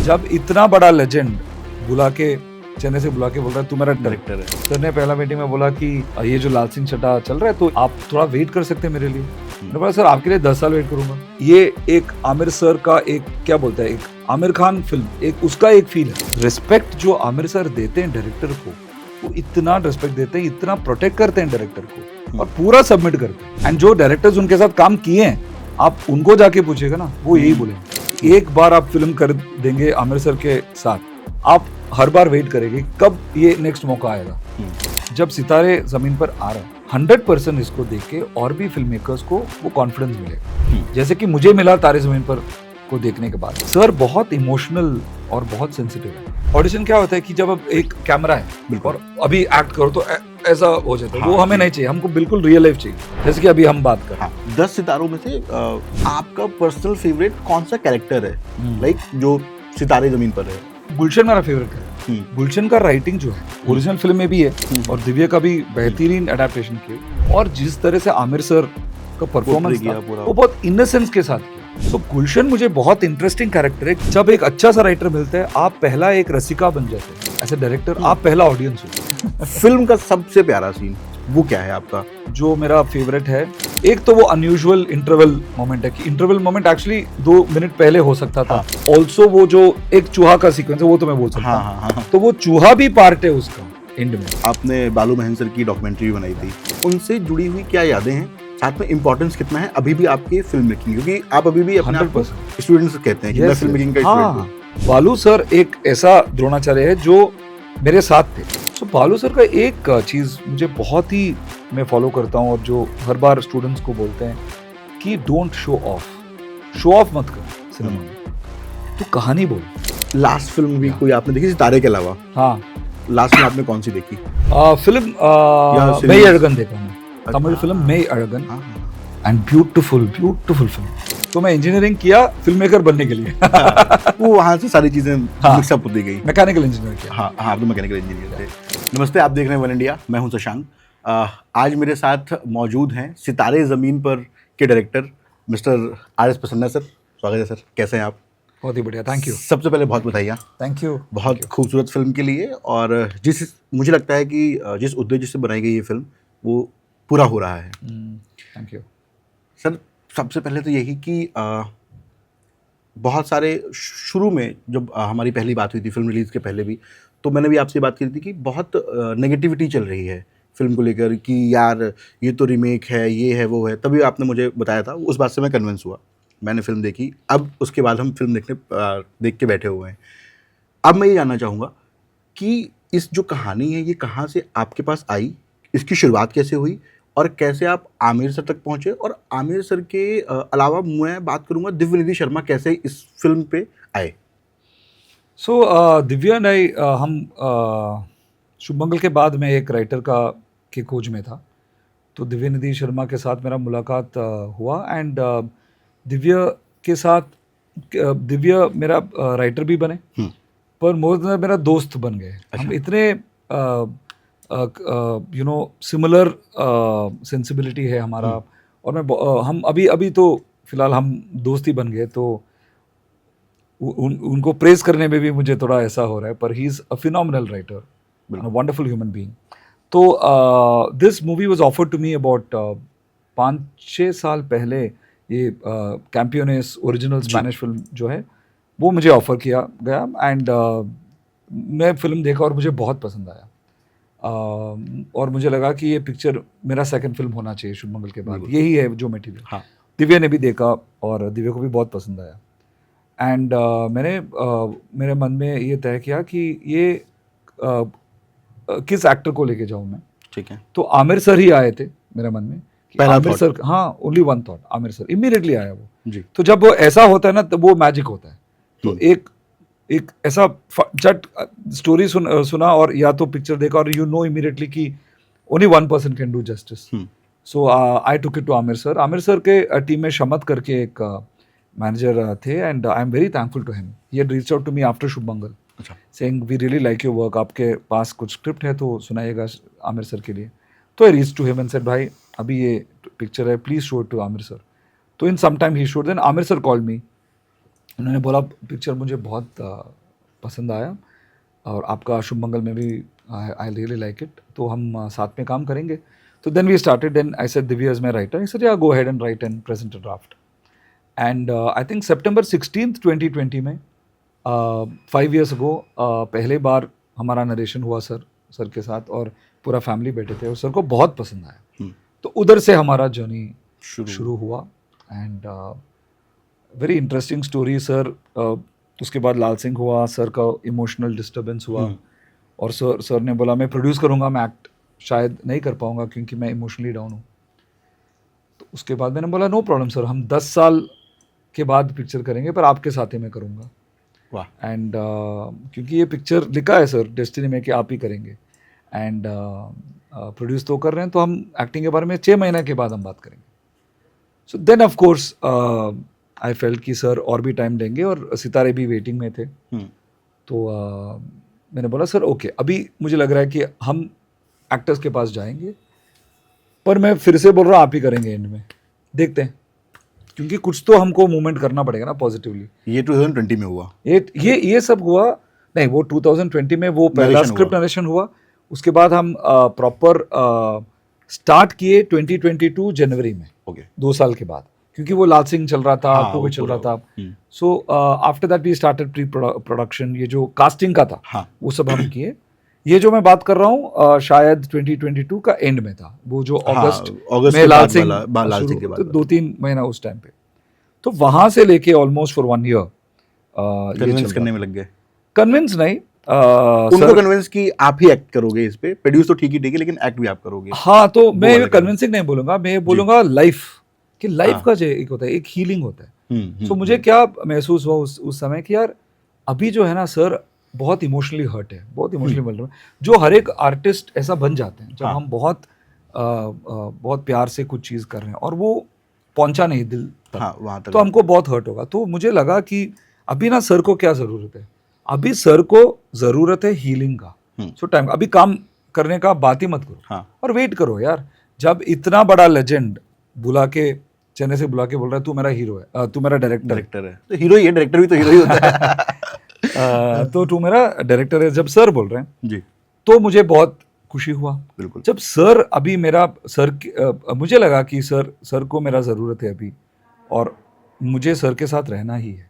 जब इतना बड़ा लेजेंड बुला के चेन्नई से बुला के बोल रहा है तू मेरा डायरेक्टर है। सर ने पहला मीटिंग में बोला कि ये जो लाल सिंह चड्ढा चल रहा है तो आप थोड़ा वेट कर सकते हैं मेरे लिए। मैंने बोला सर आपके लिए 10 साल वेट करूंगा। ये एक आमिर सर का एक क्या बोलता है, एक आमिर खान फिल्म, एक उसका एक फील है। रिस्पेक्ट जो आमिर सर देते हैं डायरेक्टर को, वो इतना रिस्पेक्ट देते हैं, इतना प्रोटेक्ट करते हैं डायरेक्टर को और पूरा सबमिट करते हैं। एंड जो डायरेक्टर्स उनके साथ काम किए हैं, आप उनको जाके पूछेगा ना, वो यही बोलेंगे। एक बार आप फिल्म कर देंगे आमिर सर के साथ, आप हर बार वेट करेंगे कब ये नेक्स्ट मौका आएगा। जब सितारे जमीन पर आ रहा है 100% इसको देख के और भी फिल्म मेकर्स को वो कॉन्फिडेंस मिलेगा, जैसे कि मुझे मिला तारे जमीन पर को देखने के बाद। सर बहुत इमोशनल और बहुत सेंसिटिव है। ऑडिशन क्या होता है कि जब अब एक कैमरा है और अभी एक्ट करो तो ऐसा हो जाता है, वो हमें नहीं चाहिए, हमको बिल्कुल रियल लाइफ चाहिए, जैसे कि अभी हम बात कर रहे हैं। 10 सितारों में से आपका पर्सनल फेवरेट कौन सा कैरेक्टर है, लाइक जो सितारे जमीन पर है? गुलशन मेरा फेवरेट है। गुलशन का राइटिंग जो है ओरिजिनल फिल्म में भी है और दिव्या का भी बेहतरीन अडेप्टेशन किया, और जिस तरह से आमिर सर का परफॉर्मेंस था वो बहुत इनोसेंस के साथ किया। तो गुलशन मुझे बहुत इंटरेस्टिंग कैरेक्टर है। जब एक अच्छा सा राइटर मिलता है, आप पहला एक रसिका बन जाते हैं एज ए डायरेक्टर, आप पहला ऑडियंस हो। फिल्म का सबसे प्यारा सीन वो क्या है आपका? जो मेरा फेवरेट है, एक तो वो अनयूजुअल इंटरवल मोमेंट है कि इंटरवल मोमेंट एक्चुअली 2 मिनट पहले हो सकता था। ऑल्सो वो जो एक चूहा का सीक्वेंस है वो तो मैं बोल सकता हूँ। तो वो चूहा भी पार्ट है उसका एंड में। आपने बालू महेंद्र सर की डॉक्यूमेंट्री बनाई थी, उनसे जुड़ी हुई क्या यादें हैं? साथ में इम्पोर्टेंस कितना है अभी भी आपकी फिल्म मेकिंग, क्योंकि आप अभी भी अपने आप को स्टूडेंट्स कहते हैं कि मैं फिल्म मेकिंग का स्टूडेंट हूं। बालू सर एक ऐसा द्रोणाचार्य है जो मेरे साथ थे। तो बालू सर का एक चीज मुझे बहुत ही मैं फॉलो करता हूँ और जो हर बार स्टूडेंट्स को बोलते हैं कि डोंट शो ऑफ मत कर सिनेमा में, तो कहानी बोल। लास्ट फिल्म भी कोई आपने देखी सितारे के अलावा? हाँ, लास्ट में आपने कौन सी देखी फिल्म? मैं अड़गन देखा हूँ, तमिल फिल्म मैं अड़गन, एंड ब्यूटीफुल फिल्म। तो मैं इंजीनियरिंग किया फिल्म मेकर बनने के लिए। वो वहाँ से सारी चीजें मिक्सअप होती गई। मैकेनिकल इंजीनियर किया। हाँ, आप तो मैकेनिकल इंजीनियर थे। नमस्ते, आप देख रहे हैं वन इंडिया, मैं हूं शशांक। आज मेरे साथ मौजूद हैं सितारे ज़मीन पर के director mister RS Prasanna sir. स्वागत है सर, कैसे हैं आप? बहुत ही बढ़िया, थैंक यू। सबसे पहले बहुत बधाइयाँ। Thank you. बहुत खूबसूरत फिल्म के लिए, और मुझे लगता है कि जिस उद्देश्य से बनाई गई ये फिल्म वो पूरा हो रहा है। Thank you sir. सबसे पहले तो यही कि बहुत सारे शुरू में जब हमारी पहली बात हुई थी फिल्म रिलीज़ के पहले भी, तो मैंने भी आपसे बात की थी कि बहुत नेगेटिविटी चल रही है फिल्म को लेकर कि यार ये तो रीमेक है, ये है, वो है। तभी आपने मुझे बताया था, उस बात से मैं कन्विंस हुआ, मैंने फिल्म देखी। अब उसके बाद हम फिल्म देख के बैठे हुए हैं। अब मैं ये जानना चाहूँगा कि इस जो कहानी है ये कहाँ से आपके पास आई, इसकी शुरुआत कैसे हुई और कैसे आप आमिर सर तक पहुँचे, और आमिर सर के अलावा मैं बात करूँगा दिव्यनिधि शर्मा कैसे इस फिल्म पे आए। सो दिव्या एंड आई, हम शुभमंगल के बाद मैं एक राइटर के खोज में था, तो दिव्यनिधि शर्मा के साथ मेरा मुलाकात हुआ। एंड दिव्या के साथ दिव्या मेरा राइटर भी बने, पर मोर मेरा दोस्त बन गए। हम इतने सिमिलर सेंसिबिलिटी है हमारा, और हम अभी तो फिलहाल हम दोस्त ही बन गए। तो उनको प्रेज करने में भी मुझे थोड़ा ऐसा हो रहा है, पर ही is a phenomenal writer, a wonderful human being. तो this movie was offered to me about 5-6 साल पहले। ये कैंपियोनेस ओरिजिनल स्पेनिश फिल्म जो है वो मुझे ऑफर किया गया, एंड मैं फिल्म देखा और मुझे बहुत पसंद आया। और मुझे लगा कि ये पिक्चर मेरा सेकंड फिल्म होना चाहिए शुभमंगल के बाद, यही है जो मटेरियल। हाँ, दिव्या ने भी देखा और दिव्या को भी बहुत पसंद आया। एंड मैंने मेरे मन में ये तय किया कि ये किस एक्टर को लेके जाऊं मैं। ठीक है, तो आमिर सर ही आए थे मेरे मन में। आमिर सर, हाँ, only one thought, Aamir sir immediately आया वो जी। तो जब वो ऐसा होता है ना, तो वो मैजिक होता है। तो एक ऐसा जट स्टोरी सुना और या तो पिक्चर देखा और यू नो इमीडिएटली कि only one person can do justice. So I took it to Aamir sir. Aamir sir के टीम में शमत करके एक मैनेजर थे, and I am very thankful to him. He had reached out to me after Shubhmangal saying we really like your work, आपके पास कुछ script है तो सुनाइएगा आमिर सर के लिए। तो I reach to him and said भाई अभी ये पिक्चर है, please show it to Aamir sir. तो in some time he showed, then Aamir sir called me उन्होंने बोला पिक्चर मुझे बहुत पसंद आया और आपका शुभ मंगल में भी आई रियली लाइक इट, तो हम साथ में काम करेंगे. तो then we started, then I said Divya is my writer, I said yeah go ahead and write and present a draft. And I think September 16th 2020 में 5 years ago पहले बार हमारा नरेशन हुआ सर के साथ, और पूरा फैमिली बैठे थे और सर को बहुत पसंद आया. तो उधर से हमारा जर्नी शुरू हुआ. And very interesting story sir. उसके बाद लाल सिंह हुआ, सर का इमोशनल डिस्टर्बेंस हुआ और सर ने बोला मैं प्रोड्यूस करूँगा, मैं एक्ट शायद नहीं कर पाऊँगा क्योंकि मैं इमोशनली डाउन हूँ. तो उसके बाद मैंने बोला नो प्रॉब्लम सर, हम 10 साल के बाद पिक्चर करेंगे पर आपके साथ ही मैं करूँगा. वाह. एंड क्योंकि ये पिक्चर लिखा है सर डेस्टिनी में कि आप ही करेंगे, एंड प्रोड्यूस तो कर रहे हैं, तो हम एक्टिंग के बारे में 6 महीने के बाद हम बात करेंगे. So then of course I felt कि सर और भी टाइम देंगे और सितारे भी वेटिंग में थे. तो मैंने बोला सर ओके, अभी मुझे लग रहा है कि हम एक्टर्स के पास जाएंगे, पर मैं फिर से बोल रहा हूँ आप ही करेंगे एंड में, देखते हैं, क्योंकि कुछ तो हमको मूवमेंट करना पड़ेगा ना पॉजिटिवली. ये 2020 में हुआ. ये सब हुआ नहीं, वो 2020 में वो पहला स्क्रिप्ट नरेशन हुआ. उसके बाद हम प्रॉपर स्टार्ट किए 2022 जनवरी में. ओके. 2 साल के बाद, क्योंकि वो लाल सिंह चल रहा था, कोविड चल रहा था. So after that we started pre production. ये जो कास्टिंग का था वो सब हम किए. ये जो मैं बात कर रहा हूँ शायद 2022 का एंड में था, वो जो अगस्त में लाल सिंह के बाद 2-3 महीना उस टाइम पे. तो वहां से लेके ऑलमोस्ट फॉर 1 year कन्विंस करने में लग गए. कन्विंस नहीं, उनको कन्विंस कि आप ही एक्ट करोगे इस पे. प्रोड्यूस तो ठीक है लेकिन एक्ट भी आप करोगे. हाँ, तो मैं कन्विंसिंग नहीं बोलूंगा, मैं बोलूंगा लाइफ कि लाइफ का जो एक होता है, एक हीलिंग होता है. सो मुझे क्या महसूस हुआ उस समय कि यार अभी जो है ना सर बहुत इमोशनली हर्ट है, बहुत इमोशनली मिल रहा है. जो हर एक आर्टिस्ट ऐसा बन जाते हैं जब हम बहुत प्यार से कुछ चीज़ कर रहे हैं और वो पहुंचा नहीं दिल तक, तो हमको बहुत हर्ट होगा. तो मुझे लगा कि अभी ना सर को क्या ज़रूरत है, अभी सर को ज़रूरत है हीलिंग का. सो टाइम, अभी काम करने का बात ही मत करो और वेट करो यार. जब इतना बड़ा लेजेंड बुला के, चेन्नई से बुला के बोल रहा है तू मेरा हीरो है, तू मेरा डायरेक्टर है, तो हीरो ही है, डायरेक्टर भी तो हीरो ही होता है. तो तू मेरा डायरेक्टर है, जब सर बोल रहे हैं जी, तो मुझे बहुत खुशी हुआ. बिल्कुल. जब सर अभी मेरा मुझे लगा कि सर को मेरा ज़रूरत है अभी, और मुझे सर के साथ रहना ही है.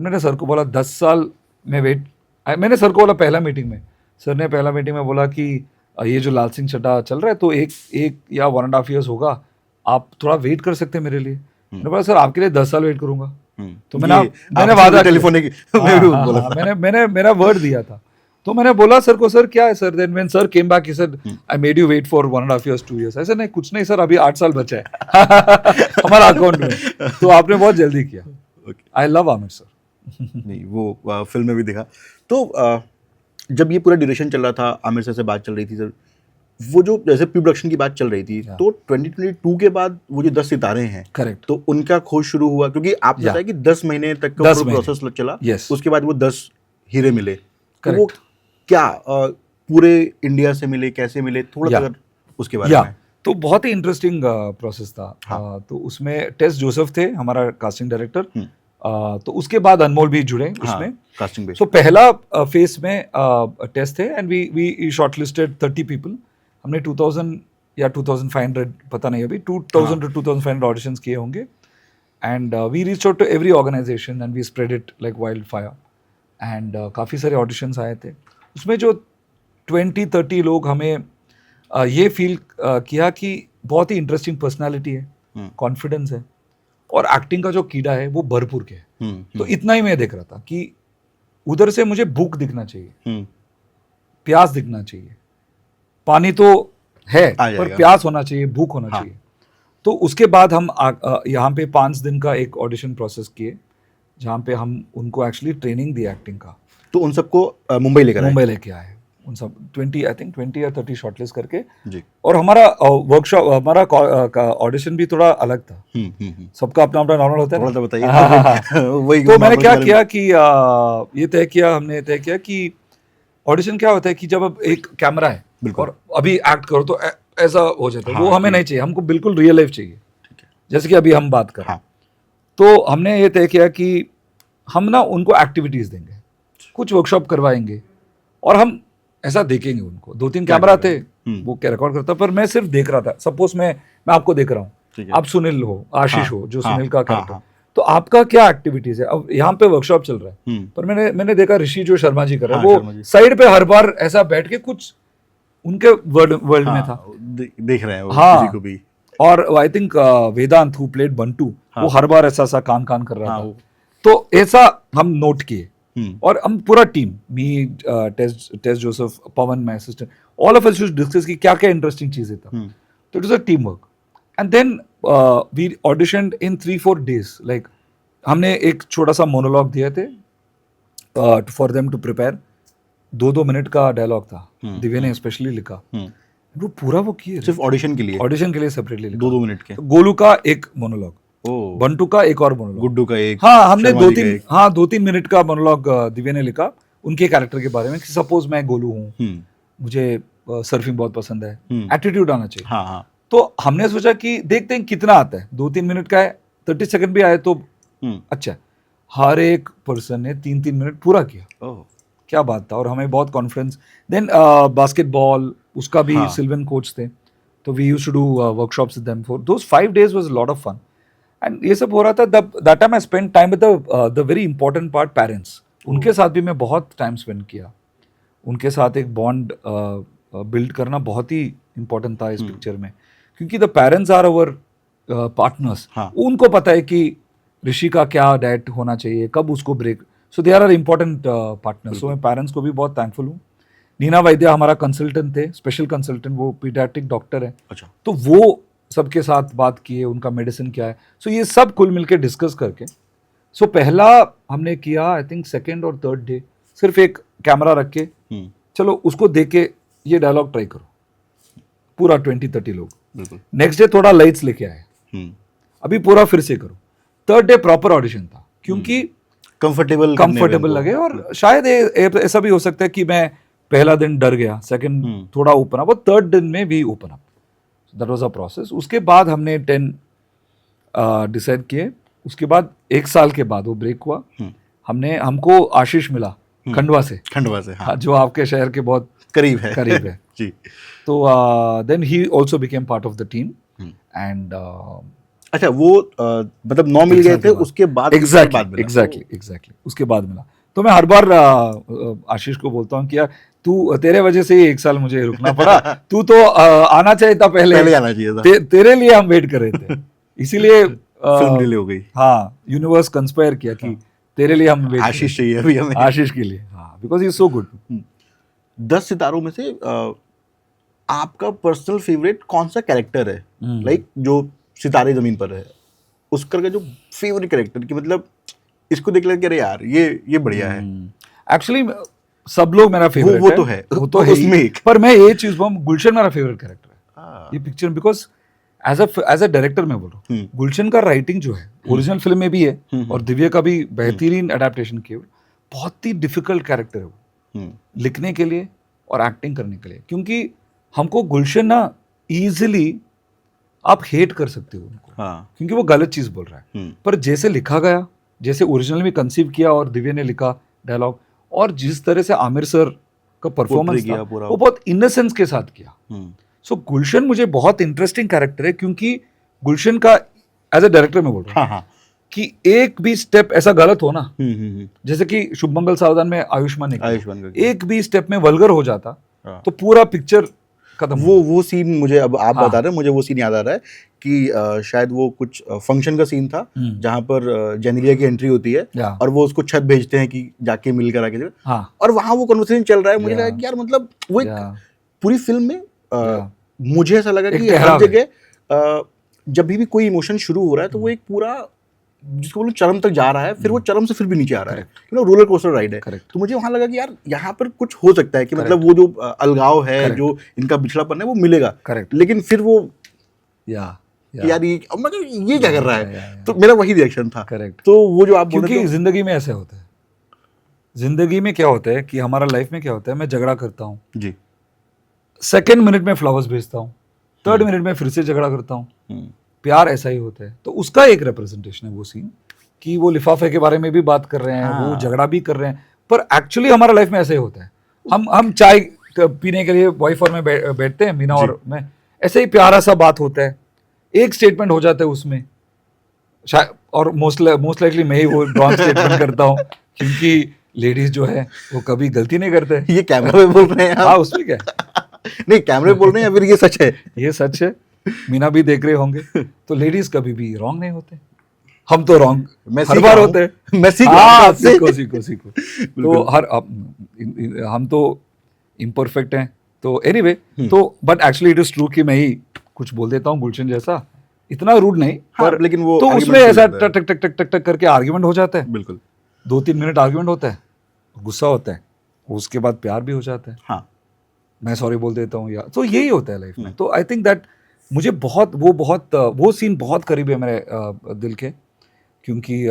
मैंने सर को बोला 10 साल में वेट, मैंने सर को बोला पहला मीटिंग में, सर ने पहला मीटिंग में बोला कि ये जो लाल सिंह चड्ढा चल रहा है तो एक या 1.5 years होगा, आप थोड़ा वेट कर सकते हैं मेरे लिए. मैंने बोला सर आपके लिए 10 साल वेट करूंगा. तो मैंने वादा टेलीफोन मैंने मेरा वर्ड दिया था. तो मैंने बोला सर को, सर क्या है sir. Then when sir came back he said I made you wait for 1.5 years 2 years. ऐसा नहीं, कुछ नहीं सर, अभी 8 साल बचा है हमारा अकाउंट में, तो आपने बहुत जल्दी किया. I love Aamir sir. नहीं, वो फिल्म में भी दिखा. तो जब ये पूरा ड्यूरेशन चल रहा था, आमिर सर से बात चल रही थी सर, वो जो जैसे प्री प्रोडक्शन की बात चल रही थी, तो 2022 के बाद वो जो 10 सितारे हैं, करेक्ट, तो उनका खोज शुरू हुआ, क्योंकि आप बताया कि 10 महीने तक का प्रोसेस चला. उसके बाद वो 10 हीरे मिले. तो वो क्या पूरे इंडिया से मिले, कैसे मिले, थोड़ा सा उसके बारे में. तो बहुत ही इंटरेस्टिंग प्रोसेस था. तो उसमें टेस जोसेफ थे हमारा कास्टिंग डायरेक्टर. तो उसके बाद अनमोल भी जुड़े उसमें कास्टिंग बेस. तो पहला फेज में टेस्ट थे एंड वी शॉर्टलिस्टेड 30 पीपल. हमने 2000 या 2500 पता नहीं अभी 2000 to 2500 ऑडिशंस किए होंगे. And we reach out to every organisation and we spread it like wildfire. एंड काफ़ी सारे ऑडिशंस आए थे. उसमें जो 20-30 लोग हमें ये फील किया कि बहुत ही इंटरेस्टिंग पर्सनालिटी है, कॉन्फिडेंस है और एक्टिंग का जो कीड़ा है वो भरपूर के है. तो इतना ही मैं देख रहा था कि उधर से मुझे भूख दिखना चाहिए, प्यास दिखना चाहिए. पानी तो है पर प्यास होना चाहिए, भूख होना चाहिए. तो उसके बाद हम यहाँ पे 5 दिन का एक ऑडिशन प्रोसेस किए, जहाँ पे हम उनको एक्चुअली ट्रेनिंग दी एक्टिंग का. तो उन सबको मुंबई लेके आए. उन सब 20 या 30 शॉर्टलिस्ट करके जी. और हमारा वर्कशॉप, हमारा ऑडिशन भी थोड़ा अलग था. सबका अपना अपना नॉर्मल होता है, बताइए. तो मैंने क्या किया कि हमने तय किया कि ऑडिशन क्या होता है कि जब अब एक कैमरा है और अभी एक्ट करो तो ऐसा हो जाता है. वो हमें नहीं चाहिए, हमको बिल्कुल रियल लाइफ चाहिए, जैसे कि अभी हम बात कर रहे हैं. तो हमने ये तय किया कि हम ना उनको एक्टिविटीज देंगे, कुछ वर्कशॉप करवाएंगे और हम ऐसा देखेंगे उनको। 2-3 क्या कैमरा कर थे, रहे हैं? वो क्या रिकॉर्ड करता, पर मैं सिर्फ देख रहा था। सपोज मैं आपको देख रहा हूँ, ठीक है। आप सुनील हो, आशीष हाँ, हो, जो हाँ, सुनील का हाँ, कैरेक्टर, हाँ। तो आपका क्या एक्टिविटीज है? अब यहाँ पे वर्कशॉप चल रहा है, हम्म। पर मैंने देखा ऋषि जो शर्मा जी कर रहे हैं, हाँ, शर्मा वो जी। साइड पे हर बार ऐसा बैठ के कुछ उनके वर्ल्ड में था। हाँ, देख रहे हैं वो हाँ, किसी को भी। और I think Vedant who played Bantu, हाँ, वो हर बार ऐसा सा कान कर रहा हाँ, था। वो। तो ऐसा हम नोट किए, हम्म। और हम पूरा team, me, Tess Joseph, Pavan, my assistant, all of us discuss की क्या क्या इंटरेस्टिंग चीजें था। हम्म। तो it was a team work, and then we auditioned in 3-4 days. Like हमने एक छोटा सा मोनोलॉग दिए थे for them to prepare. 2-2 minute का डायलॉग था, दिव्या ने स्पेशली लिखा, वो पूरा वो किए सिर्फ ऑडिशन के लिए ऑडिशन के लिए सेपरेटली लिखा। 2-2 मिनट के। तो गोलू का एक मोनोलॉग, ओ, बंटू का एक और मोनोलॉग, गुड्डू का एक, हाँ हमने शर्मा जी का एक। 2-3 मिनट का मोनोलॉग दिव्या ने लिखा उनके कैरेक्टर के बारे में, कि सपोज मैं गोलू हूँ, मुझे सर्फिंग बहुत पसंद है, एटीट्यूड आना चाहिए। हाँ, हाँ। तो हमने सोचा कि देखते हैं कितना आता है, 2-3 मिनट का है, 30 सेकंड भी आए तो अच्छा है। हर एक पर्सन ने 3-3 मिनट पूरा किया। ओह, क्या बात था, और हमें बहुत कॉन्फिडेंस। देन बास्केटबॉल, उसका भी हाँ। सिल्वन कोच थे, तो we used to do workshops with them for those 5 days was lot of fun. And ये सब हो रहा था, that time I spend time with the very important part, parents. उनके साथ भी मैं बहुत टाइम स्पेंड किया, उनके साथ एक बॉन्ड बिल्ड करना बहुत ही इंपॉर्टेंट था इस पिक्चर में, क्योंकि the parents are our partners. हाँ। उनको पता है कि ऋषि का क्या डाइट होना चाहिए, कब उसको break, so they are important partners. So मैं पेरेंट्स को भी बहुत थैंकफुल हूँ। नीना वैद्या हमारा कंसल्टेंट थे, स्पेशल कंसल्टेंट, वो पीडियाट्रिक डॉक्टर है। अच्छा। तो वो सबके साथ बात किए, उनका मेडिसिन क्या है, सो ये सब कुल मिलके डिस्कस करके, सो पहला हमने किया आई थिंक 2nd और 3rd डे, सिर्फ एक कैमरा रख के, चलो उसको देख के ये डायलॉग ट्राई करो, पूरा 20-30 लोग। बिल्कुल। नेक्स्ट डे थोड़ा लाइट्स लेके आए, अभी पूरा फिर से करो। 3rd डे प्रॉपर ऑडिशन था, क्योंकि कंफर्टेबल लगे, और शायद ऐसा भी हो सकता है कि मैं पहला दिन डर गया, सेकंड थोड़ा ओपन अप, और 3rd दिन में भी open up. That was a process. उसके बाद हमने 10 डिसाइड किए। उसके बाद 1 साल के बाद वो ब्रेक हुआ। हमको आशीष मिला खंडवा से, हाँ। जो आपके शहर के बहुत करीब है जी। तो then he also became part of the team, and अच्छा, वो मतलब 9 मिल गए थे, उसके बाद एग्जैक्टली उसके बाद मिला। तो मैं हर बार आशीष को बोलता हूँ कि यार तू, तेरे वजह से ही 1 साल मुझे रुकना पड़ा, तू तो आना चाहिए था, पहले आना चाहिए था। तेरे लिए हम वेट कर रहे थे, इसीलिए फिल्म डिले हो गई। हाँ, यूनिवर्स कंस्पायर किया कि तेरे लिए हम वेट, आशीष चाहिए अभी हमें, आशीष के लिए, हाँ, because he is so good. 10 सितारों में से आपका पर्सनल फेवरेट कौन सा कैरेक्टर है, लाइक जो सितारे जमीन पर है, उसका जो फेवरेट कैरेक्टर की, मतलब इसको देख लेके अरे यार ये बढ़िया है। एक्चुअली सब लोग मेरा फेवरेट वो तो है, वो तो है उसमें ही, पर मैं ये चीज बोलूं, गुलशन मेरा फेवरेट कैरेक्टर है ये picture, because as a director मैं बोल रहा हूँ, गुलशन का राइटिंग जो है ओरिजिनल फिल्म में भी है, और दिव्या का भी बेहतरीन अडेप्टेशन किया, बहुत ही डिफिकल्ट कैरेक्टर है वो लिखने के लिए और एक्टिंग करने के लिए, क्योंकि हमको गुलशन ना इजीली आप हेट कर सकते हो उनको, क्योंकि वो गलत चीज बोल रहा है, पर जैसे लिखा गया, जैसे ओरिजिनल में कंसीव किया और दिव्या ने लिखा डायलॉग, और जिस तरह से आमिर सर का परफॉर्मेंस था, वो बहुत इनोसेंस के साथ किया। सो गुलशन मुझे बहुत इंटरेस्टिंग कैरेक्टर है, क्योंकि गुलशन का एज अ डायरेक्टर में बोल रहा हूँ कि एक भी स्टेप ऐसा गलत हो ना, जैसे कि शुभ मंगल सावधान में आयुष्मान ने एक भी स्टेप में वल्गर हो जाता तो पूरा पिक्चर खत्म। वो सीन मुझे, अब आप बता रहे हैं, मुझे वो सीन याद आ रहा है कि शायद वो कुछ फंक्शन का सीन था जहाँ पर जेनेलिया की एंट्री होती है, और वो उसको छत भेजते हैं कि जाके मिल कर आके, और वहाँ वो कन्वर्सेशन चल रहा है। मुझे लगा कि यार मतलब वो एक पूरी फिल्म में मुझे ऐसा लगा कि हर जगह जब भी कोई इमोशन शुरू हो रहा है तो वो एक पूरा, जिसको बोलो चरम तक जा रहा है, फिर वो चरम से फिर भी नीचे आ रहा है, रोलर कोस्टर राइड है। तो मुझे वहां लगा कि यार यहाँ पर कुछ हो सकता है कि मतलब वो जो अलगाव है, जो इनका बिछड़ापन है, वो मिलेगा। लेकिन फिर वो यार ये क्या कर रहा है, तो मेरा वही रिएक्शन था। तो वो जो आप बोल रहे थे, जिंदगी में ऐसे होता है, जिंदगी में क्या होता है कि हमारा लाइफ में क्या होता है, मैं झगड़ा करता हूँ जी, 2nd मिनट में फ्लावर्स भेजता हूँ, 3rd मिनट में फिर से झगड़ा करता हूँ, प्यार ऐसा ही होता है। तो उसका एक रिप्रेजेंटेशन है वो सीन, कि वो लिफाफे के बारे में भी बात कर रहे हैं, हाँ। वो झगड़ा भी कर रहे हैं, पर एक्चुअली हमारा लाइफ में ऐसे ही होता है। हम चाय पीने के लिए वाइफ और मैं बैठते हैं, मीना और मैं, ऐसे ही प्यारा सा बात होता है, एक स्टेटमेंट हो जाता है उसमें शायद, और मोस्ट लाइकली मैं ही वो रॉन्ग स्टेटमेंट करता हूँ, क्योंकि लेडीज जो है वो कभी गलती नहीं करते। ये कैमरा में बोल रहे हैं हाँ, आप? उसमें क्या है? नहीं, कैमरे में बोल रहे हैं या फिर ये सच है? ये सच है, मीना भी देख रहे होंगे। तो लेडीज कभी भी रॉन्ग नहीं होते, हम तो रॉन्ग मैं हर सीख बार रहा होते हैं। हूं। मैं सीख रहा हूं हाँ, आपसे। सीखो। तो हम तो इम्परफेक्ट हैं, तो एनीवे तो but actually it is true कि मैं ही कुछ बोल देता हूँ गुलशन जैसा, इतना रूड नहीं, हाँ, पर लेकिन वो तो argument उसमें हो ऐसा जाता है। टक टक टक टक टक करके आर्ग्यूमेंट हो जाता है, बिल्कुल। 2-3 मिनट आर्ग्यूमेंट होता है, गुस्सा होता है, उसके बाद प्यार भी हो जाता है, हाँ, मैं सॉरी बोल देता हूँ, या तो यही होता है लाइफ में। तो आई थिंक दैट मुझे वो सीन बहुत करीब है मेरे दिल के, क्योंकि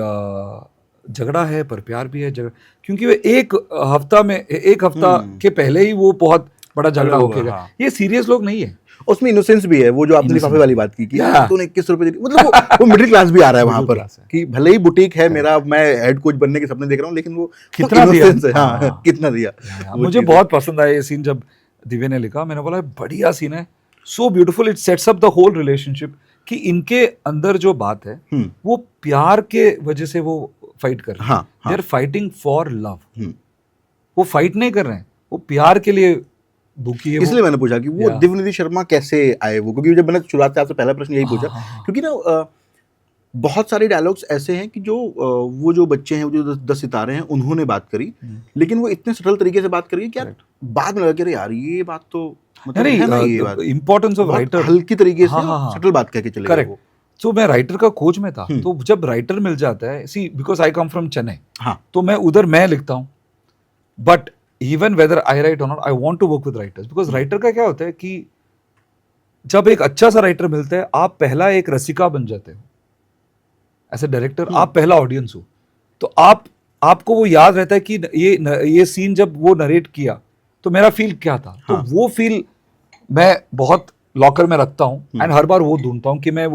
झगड़ा है पर प्यार भी है, क्योंकि वो एक हफ्ता के पहले ही वो बहुत बड़ा झगड़ा होगा, होके गया। हाँ। ये सीरियस लोग नहीं है, उसमें इनोसेंस भी है, वो जो आपने लिफाफे वाली बात की कि Yeah. यार तूने 21 रुपए दे, मतलब वो मिडिल क्लास भी आ रहा है वहां Middle पर class है। कि भले ही बुटीक है मेरा, मैं हेड कोच बनने के सपने देख रहा हूँ, लेकिन वो कितना दिया? innocence है, हाँ, हाँ। कितना दिया। वो मुझे चीज़ बहुत पसंद आया ये सीन, जब दिव्या ने लिखा, मैंने बोला बढ़िया सीन है, so beautiful, it sets up the whole relationship, कि इनके अंदर जो बात है वो प्यार के वजह से वो फाइट कर रहे हैं, हाँ, they are fighting for love, hmm. वो फाइट नहीं कर रहे हैं, वो प्यार के लिए दुखी है। इसलिए मैंने पूछा कि वो Yeah. दिव्यनिधि शर्मा कैसे आए वो, क्योंकि जब मैंने शुरुआत से आपसे पहला प्रश्न यही पूछा, क्योंकि ना बहुत सारे डायलॉग्स ऐसे हैं कि जो वो जो बच्चे हैं, वो जो 10 सितारे हैं, उन्होंने बात करी, लेकिन वो इतने सटल तरीके से बात करी कि यार बाद में लगा कि अरे यार ये बात तो मतलब है ना, ये बात इम्पोर्टेंस ऑफ बहुत राइटर, हल्की तरीके से हाँ। सटल बात कह के चले गए करेक्ट। वो। तो मैं राइटर का खोज में था, तो जब राइटर मिल जाता है, see because I come from Chennai, हाँ, तो मैं उधर मैं लिखता हूँ, but even whether I write और not, I want to work with writers, because writer का क्या होता है कि जब एक अच्छा सा राइटर मिलता है, आप पहला एक रसिका बन जाते हो एज ए डायरेक्टर, आप पहला ऑडियंस हो, तो आपको वो याद रहता है कि ये सीन जब वो नरेट किया तो मेरा फील क्या था, तो वो फील मैं बहुत लॉकर में रखता हूँ, एंड हर बार वो ढूंढता हूँ कि मैं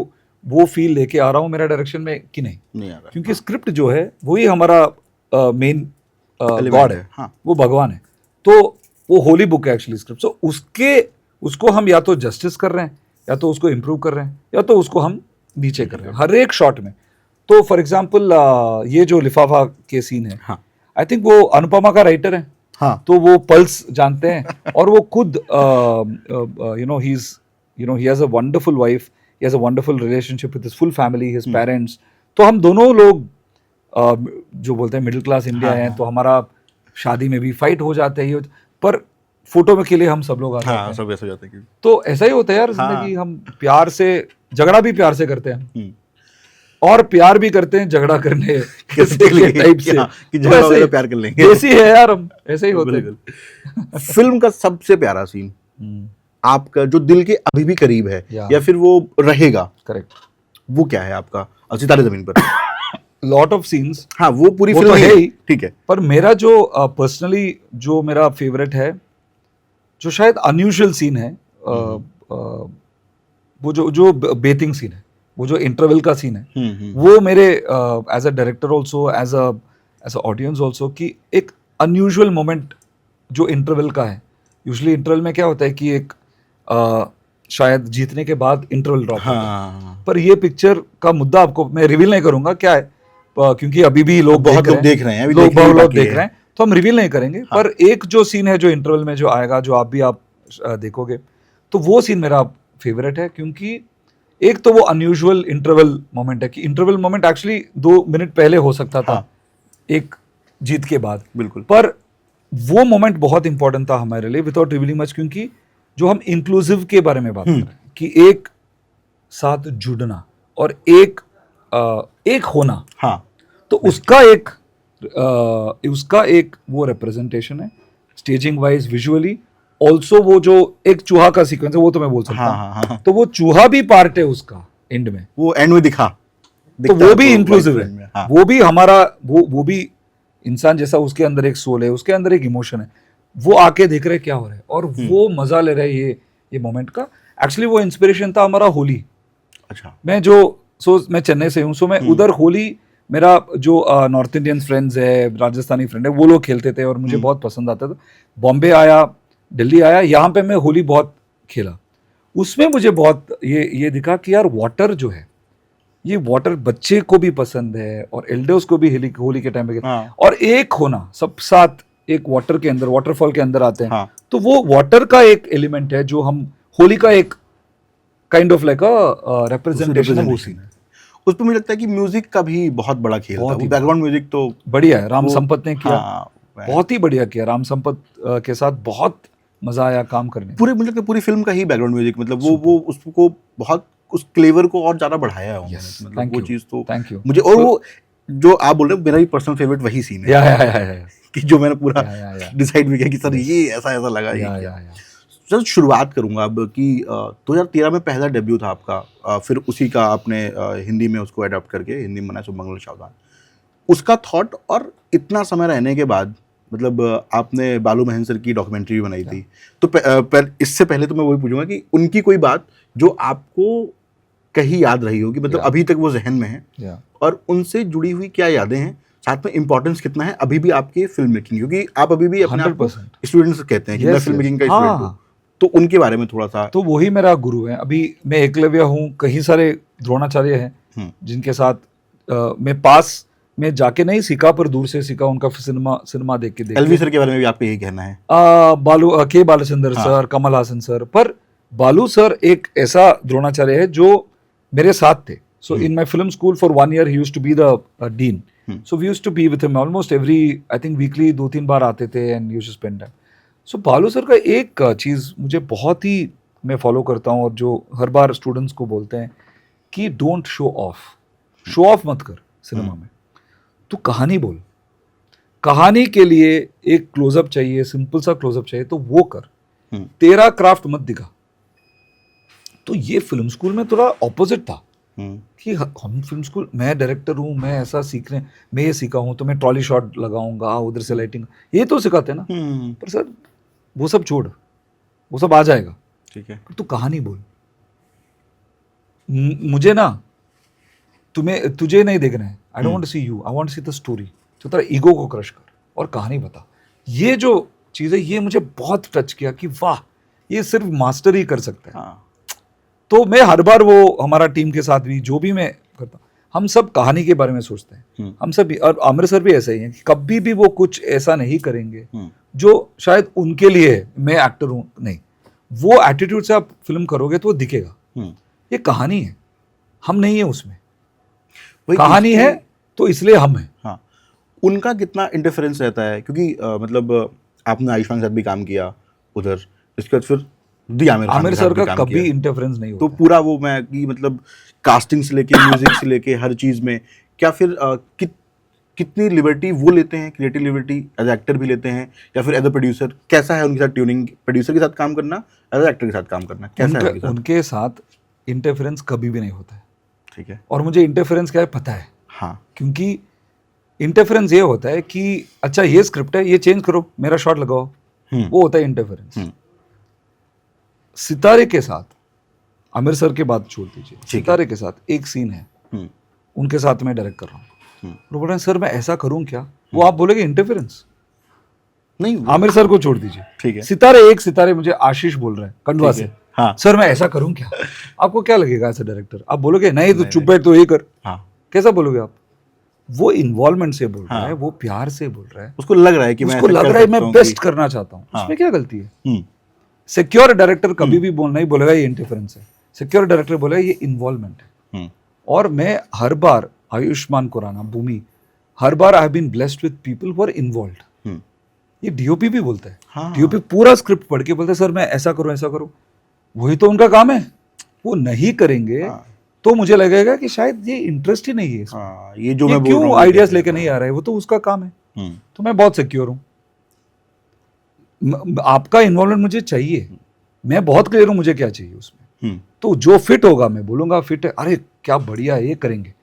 वो फील लेके आ रहा हूँ मेरा डायरेक्शन में कि नहीं आ रहा, क्योंकि स्क्रिप्ट जो है वही हमारा मेन गॉड है, हाँ। वो भगवान है, तो वो होली बुक है एक्चुअली स्क्रिप्ट, सो उसको हम या तो जस्टिस कर रहे हैं, या तो उसको इम्प्रूव कर रहे हैं, या तो उसको हम नीचे कर रहे हैं हर एक शॉट में। तो फॉर एग्जाम्पल ये जो लिफाफा के सीन है, आई थिंक वो अनुपमा का राइटर है, हाँ, तो वो पल्स जानते हैं, और वो खुद he has a wonderful wife, he has a wonderful relationship with his full family, his parents, तो हम दोनों लोग जो बोलते हैं मिडिल क्लास इंडिया हैं, तो हमारा शादी में भी फाइट हो जाते हैं, पर फोटो में के लिए हम सब लोग आ जाते हैं, सब ऐसा हो जाता है। तो ऐसा ही होता है यार जिंदगी, हम प्यार से, झगड़ा भी प्यार से करते हैं, और प्यार भी करते हैं झगड़ा करने के टाइप से, कि झगड़ा होगा तो प्यार कर लेंगे, ऐसी है यार, हम ऐसे ही होते हैं। फिल्म का सबसे प्यारा सीन आपका जो दिल के अभी भी करीब है, या फिर वो रहेगा, करेक्ट, वो क्या है आपका? सितारे जमीन पर लॉट ऑफ सीन्स, हाँ, वो पूरी वो फिल्म तो है ही, ठीक है, पर मेरा जो पर्सनली जो मेरा फेवरेट है, जो शायद अनयूजुअल सीन है, वो जो बेथिंग सीन है, वो जो इंटरवल का सीन है, वो मेरे as a director also, as a audience also, कि एक अनयूजुअल मोमेंट जो इंटरवल का है। यूजुअली इंटरवल में क्या होता है कि एक शायद जीतने के बाद इंटरवल ड्रॉप होता है, पर ये पिक्चर का मुद्दा आपको मैं रिवील नहीं करूंगा क्या है, क्योंकि अभी भी लोग बहुत लोग देख रहे हैं, लोग देख रहे हैं, तो हम रिवील नहीं करेंगे, पर एक जो सीन है जो इंटरवल में जो आएगा, जो आप देखोगे, तो वो सीन मेरा फेवरेट है, क्योंकि एक तो वो अनयूजुअल इंटरवल मोमेंट है, कि इंटरवल मोमेंट एक्चुअली 2 मिनट पहले हो सकता था, एक जीत के बाद, बिल्कुल, पर वो मोमेंट बहुत इंपॉर्टेंट था हमारे लिए, विदाउट रिवीलिंग मच, क्योंकि जो हम इंक्लूसिव के बारे में बात कर रहे हैं, कि एक साथ जुड़ना और एक होना, तो उसका एक वो रिप्रेजेंटेशन है, स्टेजिंग वाइज, विजुअली ऑल्सो। वो जो एक चूहा का सीक्वेंस है, वो तो मैं बोल सकता हूँ, तो वो चूहा भी पार्ट है उसका, एंड में वो एंड में दिखा, तो वो भी इंक्लूसिव है, वो भी हमारा वो भी इंसान जैसा, उसके अंदर एक सोल है, उसके अंदर एक इमोशन है, वो आके देख रहे क्या हो रहा है, और वो मजा ले रहे हैं ये मोमेंट का। एक्चुअली वो इंस्पिरेशन था हमारा होली। अच्छा, मैं चेन्नई से हूँ, सो मैं उधर होली मेरा जो नॉर्थ इंडियन फ्रेंड्स है, राजस्थानी फ्रेंड है, वो लोग खेलते थे और मुझे बहुत पसंद आता था। बॉम्बे आया, दिल्ली आया, यहाँ पे मैं होली बहुत खेला। उसमें मुझे बहुत ये दिखा कि यार वाटर जो है, ये वाटर बच्चे को भी पसंद है और एल्डर्स को भी होली के टाइम पे हाँ। और एक होना सब साथ एक वाटर के अंदर, वाटरफॉल के अंदर आते हैं। हाँ। तो वो वाटर का एक एलिमेंट है जो हम होली का एक kind of like a representation है। उस पर मुझे लगता है कि म्यूजिक का भी बहुत बड़ा खेल था। वो बैकग्राउंड म्यूजिक तो बढ़िया है, राम संपत ने किया। हाँ, बहुत ही बढ़िया किया राम संपत के साथ, बहुत मजा आया काम करने में। पूरे मुझे लगता है पूरी फिल्म का ही बैकग्राउंड म्यूजिक, मतलब वो उसको बहुत उस फ्लेवर को और ज्यादा बढ़ाया है उन्होंने। मतलब वो चीज तो थैंक यू मुझे, और वो जो आप बोल रहे हो, मेरा भी पर्सनल फेवरेट वही सीन है या कि जो मैंने पूरा डिसाइड भी किया कि सर ये ऐसा लगा। चल शुरुआत करूंगा अब कि 2013 में पहला डेब्यू था आपका, फिर उसी का आपने हिंदी में उसको अडॉप्ट करके हिंदी में बनाया सुमंगल सावधान। उसका थॉट, और इतना समय रहने के बाद, मतलब आपने बालू महेंद्र की डॉक्यूमेंट्री भी बनाई थी, तो इससे पहले तो मैं वही पूछूंगा कि उनकी कोई बात जो आपको कहीं याद रही होगी, मतलब अभी तक वो जहन में है, और उनसे जुड़ी हुई क्या यादें हैं, साथ में इंपॉर्टेंस कितना है अभी भी आपकी फिल्म मेकिंग, क्योंकि आप अभी भी अपने आप को स्टूडेंट्स कहते हैं कि मैं फिल्म मेकिंग का स्टूडेंट हूँ, तो उनके बारे में थोड़ा सा। तो वही मेरा गुरु है। अभी मैं एकलव्य हूँ, कई सारे द्रोणाचार्य हैं जिनके साथ मैं पास में जाके नहीं सीखा, पर दूर से सीखा, उनका सिनेमा देख के। एलवी सर के बारे में भी आपको यही कहना है? के बालचंद्र सर, कमल हासन सर, पर बालू सर एक ऐसा द्रोणाचार्य है जो मेरे साथ थे। So in my film school for 1 year he used to be the dean. So we used to be with him almost every, I think weekly 2-3 बार आते थे and used to spend time. So Balu sir का एक चीज़ मुझे बहुत ही मैं follow करता हूँ और जो हर बार स्टूडेंट्स को बोलते हैं कि डोंट शो ऑफ मत कर सिनेमा में, तू कहानी बोल। कहानी के लिए एक क्लोजअप चाहिए, सिंपल सा क्लोजअप चाहिए, तो वो कर, तेरा क्राफ्ट मत दिखा। तो ये फिल्म स्कूल में थोड़ा ऑपोजिट था कि हम फिल्म स्कूल, मैं डायरेक्टर हूँ, मैं ऐसा सीख रहे, मैं ये सीखा हूँ तो मैं ट्रॉली शॉट लगाऊंगा, उधर से लाइटिंग, ये तो सिखाते हैं ना। पर सर वो सब छोड़, वो सब आ जाएगा, ठीक है, तू कहानी बोल। मुझे ना तुझे नहीं देखना है, I don't want to see you, I want to see the story. तो तेरा ईगो को क्रश कर और कहानी बता। ये जो चीज़ है ये मुझे बहुत टच किया कि वाह, ये सिर्फ मास्टर ही कर सकता है। तो मैं हर बार, वो हमारा टीम के साथ भी जो भी मैं करता, हम सब कहानी के बारे में सोचते हैं। हम सब भी, और आमिर सर भी ऐसा ही है कि कभी भी वो कुछ ऐसा नहीं करेंगे जो शायद उनके लिए है, मैं एक्टर हूँ, नहीं, वो एटीट्यूड से आप फिल्म करोगे तो वो दिखेगा। ये कहानी है, हम नहीं है उसमें, कहानी है, तो इसलिए हम हैं। हाँ, उनका कितना इंटरफेरेंस रहता है, क्योंकि मतलब आपने आयुष्मान के साथ भी काम किया उधर, इसके बाद फिर आमिर सर का कभी इंटरफेरेंस नहीं होता। तो पूरा वो मैं कि मतलब कास्टिंग से लेके म्यूजिक से लेके हर चीज़ में, क्या फिर कितनी लिबर्टी वो लेते हैं, क्रिएटिव लिबर्टी एज एक्टर भी लेते हैं, या फिर एज अ प्रोड्यूसर कैसा है उनके साथ ट्यूनिंग, प्रोड्यूसर के साथ काम करना, एज एक्टर के साथ काम करना कैसा है? उनके साथ इंटरफेरेंस कभी भी नहीं होता है, ठीक है। और मुझे इंटरफेरेंस क्या है पता है। हाँ, क्योंकि इंटरफेरेंस ये होता है कि अच्छा ये स्क्रिप्ट है, ये चेंज करो, मेरा शॉट लगाओ, वो होता है इंटरफेरेंस। सितारे के साथ, आमिर सर के बात छोड़ दीजिए, सितारे के साथ एक सीन है, उनके साथ मैं डायरेक्ट कर रहा हूँ, वो बोल रहे हैं सर मैं ऐसा करूँ क्या, वो आप बोलेगे इंटरफेरेंस नहीं, आमिर सर को छोड़ दीजिए, ठीक है। सितारे मुझे आशिष बोल रहे हैं कंडवा से, हाँ, सर मैं ऐसा करूँ क्या, आपको क्या लगेगा एज अ डायरेक्टर? आप बोलोगे नहीं तो चुप बैठ, तो ये कर। हाँ, कैसा बोलोगे आप? वो इन्वॉल्वमेंट से बोल रहा है, वो प्यार से बोल रहा है, उसको लग रहा है कि मैं बेस्ट करना चाहता हूँ, उसमें क्या गलती है? सिक्योर डायरेक्टर कभी भी नहीं बोलेगा ये इंटरफेरेंस है, सिक्योर डायरेक्टर बोलेगा ये इन्वॉल्वमेंट है। और मैं हर बार, आयुष्मान खुराना, भूमि, हर बार I have been blessed with people who are involved. ये डीओपी भी बोलता है, डीओपी पूरा स्क्रिप्ट पढ़ के बोलता है सर मैं ऐसा करूं, ऐसा करूं, वही तो उनका काम है। वो नहीं करेंगे तो मुझे लगेगा कि शायद ये इंटरेस्ट ही नहीं है इसमें, ये जो मैं बोल रहा हूं, क्यों आइडियाज लेके नहीं आ रहा है, वो तो उसका काम है। तो मैं बहुत सिक्योर हूँ, आपका इन्वॉल्वमेंट मुझे चाहिए, मैं बहुत क्लियर हूँ मुझे क्या चाहिए उसमें। तो जो फिट होगा मैं बोलूँगा फिट है, अरे क्या बढ़िया है, ये करेंगे।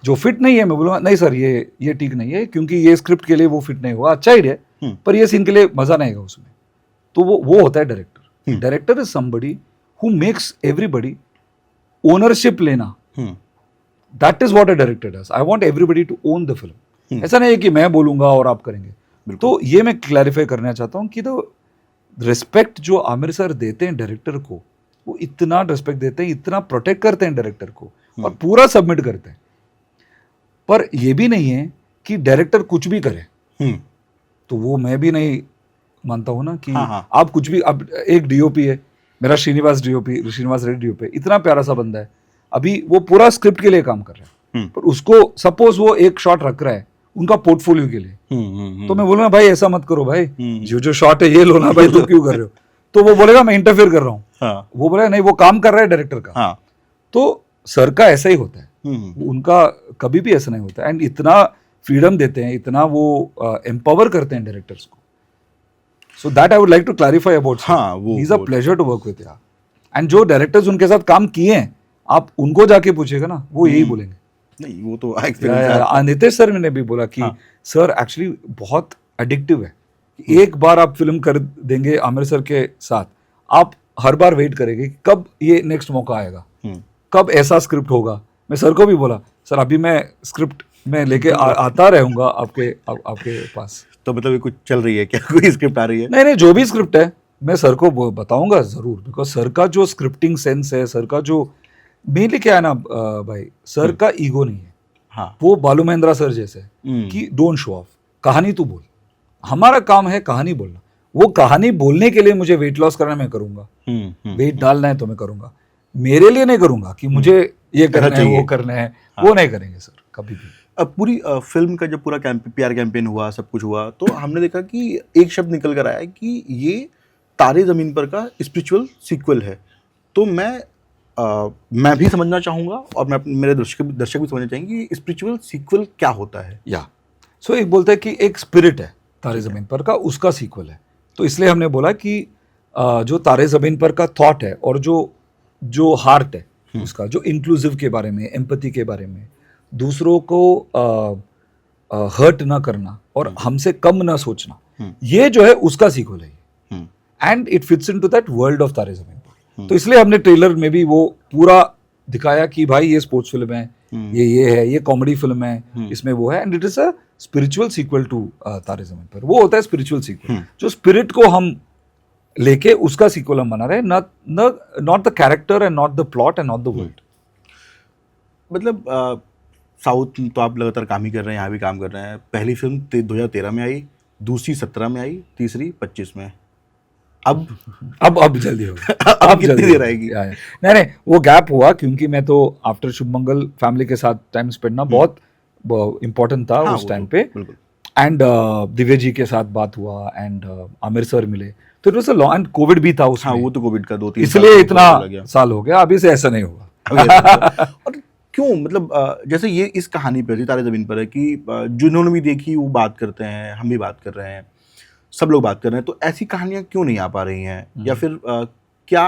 जो फिट नहीं है मैं बोलूँगा नहीं सर ये ठीक नहीं है, क्योंकि ये स्क्रिप्ट के लिए वो फिट नहीं होगा, अच्छा आइडिया है पर ये सीन के लिए मज़ा नहीं आएगा उसमें। तो वो होता है director. Director is somebody who makes everybody ownership लेना, that is what a director does. I want everybody to own the film. ऐसा नहीं है कि मैं बोलूंगा और आप करेंगे. तो ये मैं क्लैरिफाई करना चाहता हूँ कि तो रिस्पेक्ट जो आमिर सर देते हैं डायरेक्टर को, वो इतना रिस्पेक्ट देते हैं, इतना प्रोटेक्ट करते हैं डायरेक्टर को और पूरा सबमिट करते हैं. पर ये भी नहीं है कि डायरेक्टर कुछ भी करे. तो वो मैं भी नहीं मानता हूँ ना कि आप कुछ भी. अब एक डीओपी है मेरा, श्रीनिवास रेड्डी डीओपी, इतना प्यारा सा बंदा है, अभी वो पूरा स्क्रिप्ट के लिए काम कर रहा है. पर उसको सपोज वो एक शॉट रख रहा है उनका पोर्टफोलियो के लिए, तो मैं बोलूँगा भाई ऐसा मत करो भाई, जो शॉट है ये लो ना भाई, तुम क्यों कर रहे हो. तो वो बोलेगा मैं इंटरफेयर कर रहा हूँ. वो बोलेगा नहीं, वो काम कर रहा है डायरेक्टर का. तो सर का ऐसा ही होता है, उनका कभी भी ऐसा नहीं होता है. एंड इतना फ्रीडम देते हैं, इतना वो एम्पावर करते हैं डायरेक्टर्स को. So that I would like to clarify about. He is a pleasure to work with. And जो डायरेक्टर्स उनके साथ काम किए हैं, आप उनको जाके पूछेगा ना, वो यही बोलेंगे. नहीं, वो तो नितेश सर ने भी बोला कि सर एक्चुअली बहुत एडिक्टिव है. एक बार आप फिल्म कर देंगे आमिर सर के साथ, आप हर बार वेट करेंगे कि कब ये नेक्स्ट मौका आएगा, कब ऐसा स्क्रिप्ट होगा. मैं सर को भी बोला सर अभी मैं स्क्रिप्ट में लेके आता रहूंगा आपके पास. तो मतलब ये कुछ चल रही है क्या, कोई स्क्रिप्ट आ रही है? नहीं, जो भी स्क्रिप्ट है मैं सर को बताऊंगा जरूर, बिकॉज सर का जो स्क्रिप्टिंग सेंस है, सर का जो मेनली क्या है ना भाई, सर का ईगो नहीं है. वो बालू महेंद्रा सर जैसे कि डोंट शो ऑफ, कहानी तू बोल. हमारा काम है कहानी बोलना. वो कहानी बोलने के लिए मुझे वेट लॉस करना मैं करूंगा, वेट डालना है तो मैं करूंगा. मेरे लिए नहीं करूंगा कि मुझे ये करना है वो करना है, वो नहीं करेंगे सर कभी भी. अब पूरी फिल्म का जब पूरा पीआर कैंपेन हुआ, सब कुछ हुआ, तो हमने देखा कि एक शब्द निकल कर आया कि ये तारे ज़मीन पर का स्पिरिचुअल सीक्वल है. तो मैं भी समझना चाहूँगा और मेरे दर्शक भी समझना चाहेंगे कि स्पिरिचुअल सीक्वल क्या होता है. सो एक बोलता है कि एक स्पिरिट है तारे ज़मीन पर का, उसका सीक्वल है. तो इसलिए हमने बोला कि जो तारे ज़मीन पर का थॉट है और जो हार्ट है उसका, जो इंक्लूसिव के बारे में, एम्पैथी के बारे में, दूसरों को हर्ट ना करना और हमसे कम ना सोचना, ये जो है उसका सीक्वल है. And it fits into that world of तारे ज़मीन पर. तो इसलिए हमने ट्रेलर में भी वो पूरा दिखाया कि भाई ये स्पोर्ट्स फिल्म है, ये है, ये कॉमेडी फिल्म है, इसमें वो है. And it is a spiritual sequel to Taare Zameen पर. वो होता है स्पिरिचुअल सीक्वल, जो स्पिरिट को हम लेके उसका सीक्वल हम बना रहे हैं, not the character and not the plot and not the world. मतलब साउथ तो आप लगातार काम ही कर रहे हैं, यहाँ भी काम कर रहे हैं. पहली फिल्म 2013 में आई, दूसरी 17 में आई, तीसरी 25 में. अब जल्दी होगा. अब कितनी देर आएगी? नहीं, वो गैप हुआ क्योंकि मैं तो आफ्टर शुभ मंगल फैमिली के साथ टाइम स्पेंड ना बहुत इम्पोर्टेंट था उस टाइम पे. एंड दिव्य जी के साथ बात हुआ एंड आमिर सर मिले, तो it was a long, and Covid भी था उसमें. वो तो कोविड का 2-3 इसलिए इतना साल हो गया. अभी से ऐसा नहीं होगा. और क्यों, मतलब जैसे ये इस कहानी पर, तारे ज़मीन पर है कि जिन्होंने भी देखी वो बात करते हैं, हम भी बात कर रहे हैं, सब लोग बात कर रहे हैं, तो ऐसी कहानियाँ क्यों नहीं आ पा रही हैं? या फिर क्या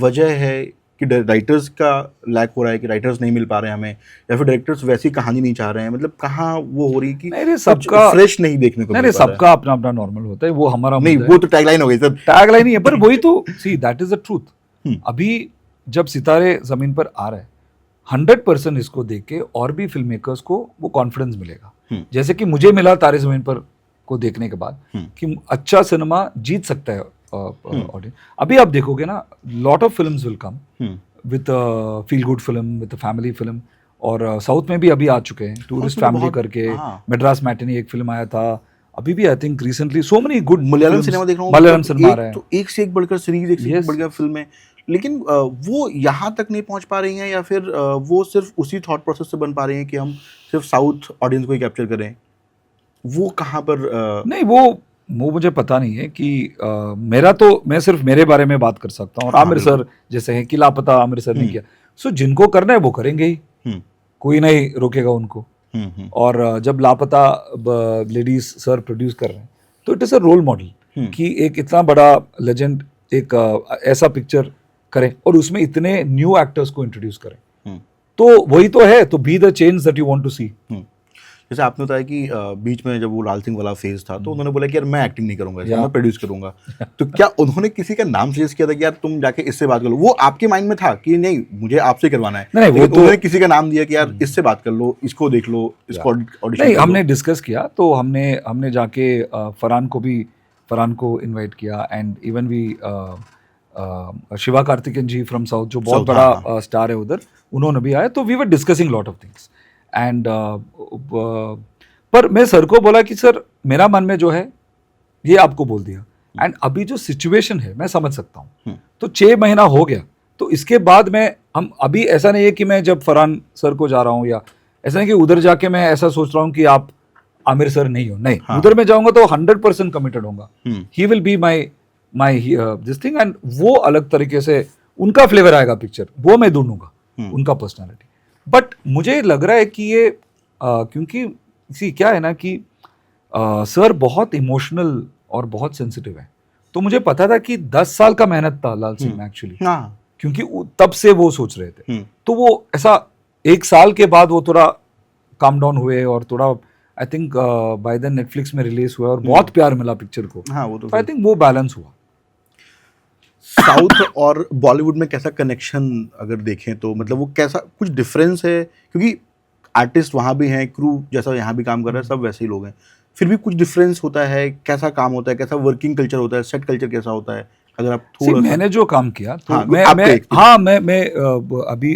वजह है कि राइटर्स का लैक हो रहा है, कि राइटर्स नहीं मिल पा रहे हैं हमें, या फिर डायरेक्टर्स वैसी कहानी नहीं चाह रहे हैं? मतलब कहाँ वो हो रही है कि सबका फ्रेश नहीं देखने को मिल पा रहा है. सबका अपना अपना नॉर्मल होता है, वो हमारा नहीं, वो तो टैगलाइन हो गई सर. टैगलाइन ही है, पर वही तो see that is the truth. अभी जब सितारे ज़मीन पर आ रहा है, 100% इसको देख के और भी फिल्म मेकर्स को वो कॉन्फिडेंस मिलेगा, जैसे कि मुझे मिला तारे ज़मीन पर को देखने के बाद कि अच्छा सिनेमा जीत सकता है ऑडियंस. अभी आप देखोगे ना, lot of films will come with feel good film, with family film. और साउथ में भी अभी आ चुके हैं, टूरिस्ट फैमिली करके, मद्रास मैटिनी एक फिल्म आया था अभी भी, I think recently. So many good Malayalam cinema देख रहा हूँ, मलयालम सिनेमा आ रहा है, तो एक से एक बढ़कर सीरीज, एक से एक बढ़कर फिल्म है. लेकिन वो यहाँ तक नहीं पहुँच पा रही हैं, या फिर वो सिर्फ उसी थॉट प्रोसेस से बन पा रही हैं कि हम सिर्फ साउथ ऑडियंस को ही कैप्चर करें. वो कहाँ पर नहीं, वो मुझे पता नहीं है कि मैं सिर्फ मेरे बारे में बात कर सकता हूँ. और आमिर सर जैसे हैं कि लापता आमिर सर ने किया, सो जिनको करना है वो करेंगे ही, कोई नहीं रोकेगा उनको. और जब लापता लेडीज सर प्रोड्यूस कर रहे हैं, तो it is a role model कि एक इतना बड़ा लेजेंड एक ऐसा पिक्चर करें और उसमें इतने न्यू एक्टर्स को इंट्रोड्यूस करें. तो वही तो है, तो be the change that you want to see. जैसे आपने बताया कि बीच में जब वो लाल सिंह वाला फेज था तो उन्होंने बोला कि यार मैं एक्टिंग नहीं करूंगा इसमें, मैं प्रोड्यूस करूंगा। तो क्या उन्होंने किसी का नाम सजेस्ट किया था कि यार तुम जाके इससे बात कर लो? वो आपके माइंड में था कि नहीं मुझे आपसे करवाना है? नहीं, वो तो उन्होंने किसी का नाम दिया कि यार इससे बात कर लो, इसको देख लो, इसको ऑडिशन? नहीं, हमने डिस्कस किया, तो हमने जाके फरहान को इनवाइट किया, and even we Shiva Karthikeyan ji from south, जो बहुत बड़ा स्टार है उधर, उन्होंने भी आया। तो we were discussing lot of things, and पर मैं सर को बोला कि सर मेरा मन में जो है ये आपको बोल दिया, एंड अभी जो सिचुएशन है मैं समझ सकता हूँ। तो 6 महीना हो गया, तो इसके बाद हम अभी ऐसा नहीं है कि मैं जब फरहान सर को जा रहा हूँ, या ऐसा नहीं कि उधर जाके मैं ऐसा सोच रहा हूँ कि आप आमिर सर नहीं हो, नहीं। उधर मैं जाऊंगा तो 100% कमिटेड होगा। He will be my this thing, and वो अलग तरीके से उनका फ्लेवर आएगा पिक्चर, वो मैं ढूंढूंगा, उनका पर्सनालिटी। बट मुझे लग रहा है कि ये क्योंकि इसी क्या है ना कि सर बहुत इमोशनल और बहुत सेंसिटिव है, तो मुझे पता था कि 10 साल का मेहनत था लाल सिंह में एक्चुअली, क्योंकि तब से वो सोच रहे थे। तो वो ऐसा 1 साल के बाद वो थोड़ा काम डाउन हुए, और थोड़ा I think by then Netflix में रिलीज हुआ, और बहुत प्यार मिला पिक्चर को। वो तो आई थिंक वो बैलेंस हुआ। साउथ और बॉलीवुड में कैसा कनेक्शन अगर देखें तो मतलब वो कैसा कुछ डिफरेंस है? क्योंकि आर्टिस्ट वहाँ भी हैं, क्रू जैसा यहाँ भी काम कर रहा है, सब वैसे ही लोग हैं, फिर भी कुछ डिफरेंस होता है? कैसा काम होता है, कैसा वर्किंग कल्चर होता है, सेट कल्चर कैसा होता है? अगर आप थोड़ा मैंने जो काम किया तो मैं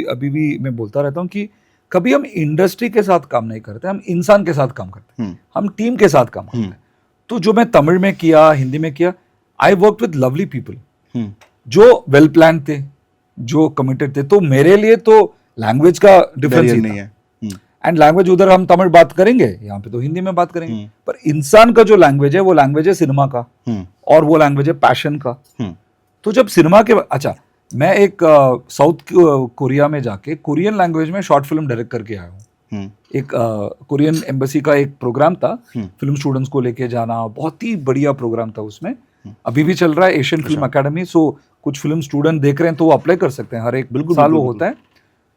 अभी भी मैं बोलता रहता हूँ कि कभी हम इंडस्ट्री के साथ काम नहीं करते, हम इंसान के साथ काम करते हैं, हम टीम के साथ काम करते हैं। तो जो मैं तमिल में किया, हिंदी में किया, I work with lovely people जो वेल प्लान थे, जो कमिटेड थे। तो मेरे लिए तो लैंग्वेज का डिफरेंस ही नहीं है, एंड लैंग्वेज उधर हम तमिल बात करेंगे, यहाँ पे तो हिंदी में बात करेंगे, पर इंसान का जो लैंग्वेज है वो लैंग्वेज है सिनेमा का, और वो लैंग्वेज है पैशन का। तो जब सिनेमा के अच्छा, मैं एक साउथ कोरिया में जाके कोरियन लैंग्वेज में शॉर्ट फिल्म डायरेक्ट करके आया हूँ। एक कोरियन एम्बेसी का एक प्रोग्राम था, फिल्म स्टूडेंट्स को लेके जाना, बहुत ही बढ़िया प्रोग्राम था। उसमें अभी भी चल रहा है, एशियन फिल्म एकेडमी। सो कुछ फिल्म स्टूडेंट देख रहे हैं तो वो अप्लाई कर सकते हैं, हर एक साल वो होता है,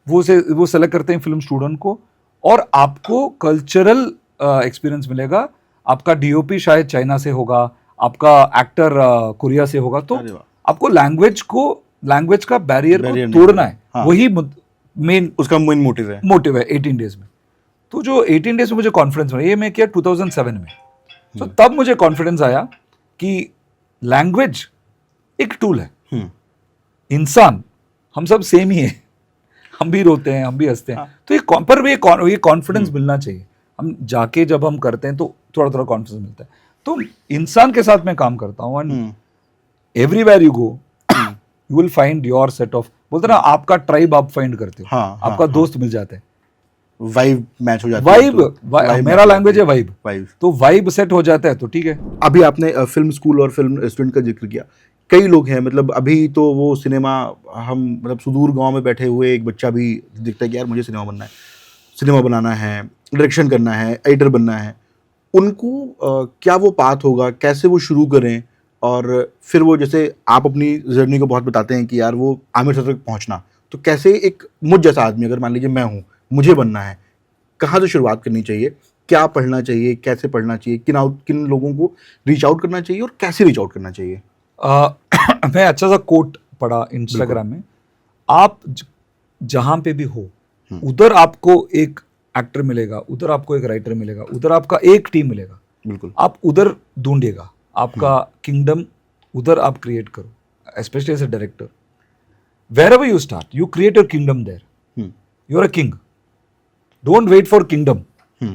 वो सेलेक्ट करते हैं फिल्म स्टूडेंट को, और आपको कल्चरल एक्सपीरियंस मिलेगा। आपका डीओपी शायद चाइना से होगा, आपका एक्टर कोरिया से होगा, तो आपको लैंग्वेज का बैरियर को तोड़ना है। वही मेन उसका मेन मोटिव है 18 डेज में। तो जो 18 डेज में मुझे कॉन्फिडेंस मिला, ये मैं किया 2007 में। तो तब मुझे कॉन्फिडेंस आया कि लैंग्वेज एक टूल है, इंसान हम सब सेम ही है, हम भी रोते हैं, हम भी हंसते हैं। तो ये कॉन्फिडेंस मिलना चाहिए। हम जाके जब हम करते हैं तो थोड़ा थोड़ा कॉन्फिडेंस मिलता है। तो इंसान के साथ मैं काम करता हूँ, and everywhere you go you will find your set of, बोलते ना आपका ट्राइब आप फाइंड करते हो, आपका दोस्त मिल जाते हैं, वाइब मैच हो जाता है। मेरा लैंग्वेज है वाइब, तो वाइब सेट हो जाता है तो ठीक है। अभी आपने फिल्म स्कूल और फिल्म स्टूडेंट का जिक्र किया, कई लोग हैं मतलब अभी तो वो सिनेमा, हम मतलब सुदूर गांव में बैठे हुए एक बच्चा भी दिखता है कि यार मुझे सिनेमा बनना है, सिनेमा बनाना है, डायरेक्शन करना है, एडिटर बनना है। उनको क्या वो पाथ होगा, कैसे वो शुरू करें? और फिर वो जैसे आप अपनी जर्नी को बहुत बताते हैं कि यार वो आमिर सर तक पहुंचना, तो कैसे एक मुझ जैसा आदमी, अगर मान लीजिए मैं हूँ, मुझे बनना है, कहाँ से शुरुआत करनी चाहिए, क्या पढ़ना चाहिए, कैसे पढ़ना चाहिए, किन लोगों को रीच आउट करना चाहिए और कैसे रीच आउट करना चाहिए? मैं अच्छा सा कोट पढ़ा इंस्टाग्राम में, आप जहां पे भी हो उधर आपको एक एक्टर मिलेगा, उधर आपको एक राइटर मिलेगा, उधर आपका एक टीम मिलेगा। बिल्कुल, आप उधर ढूंढेगा, आपका किंगडम उधर आप क्रिएट करो। Specially as a director, wherever you start, you create your kingdom there. You're a king. Don't wait for kingdom.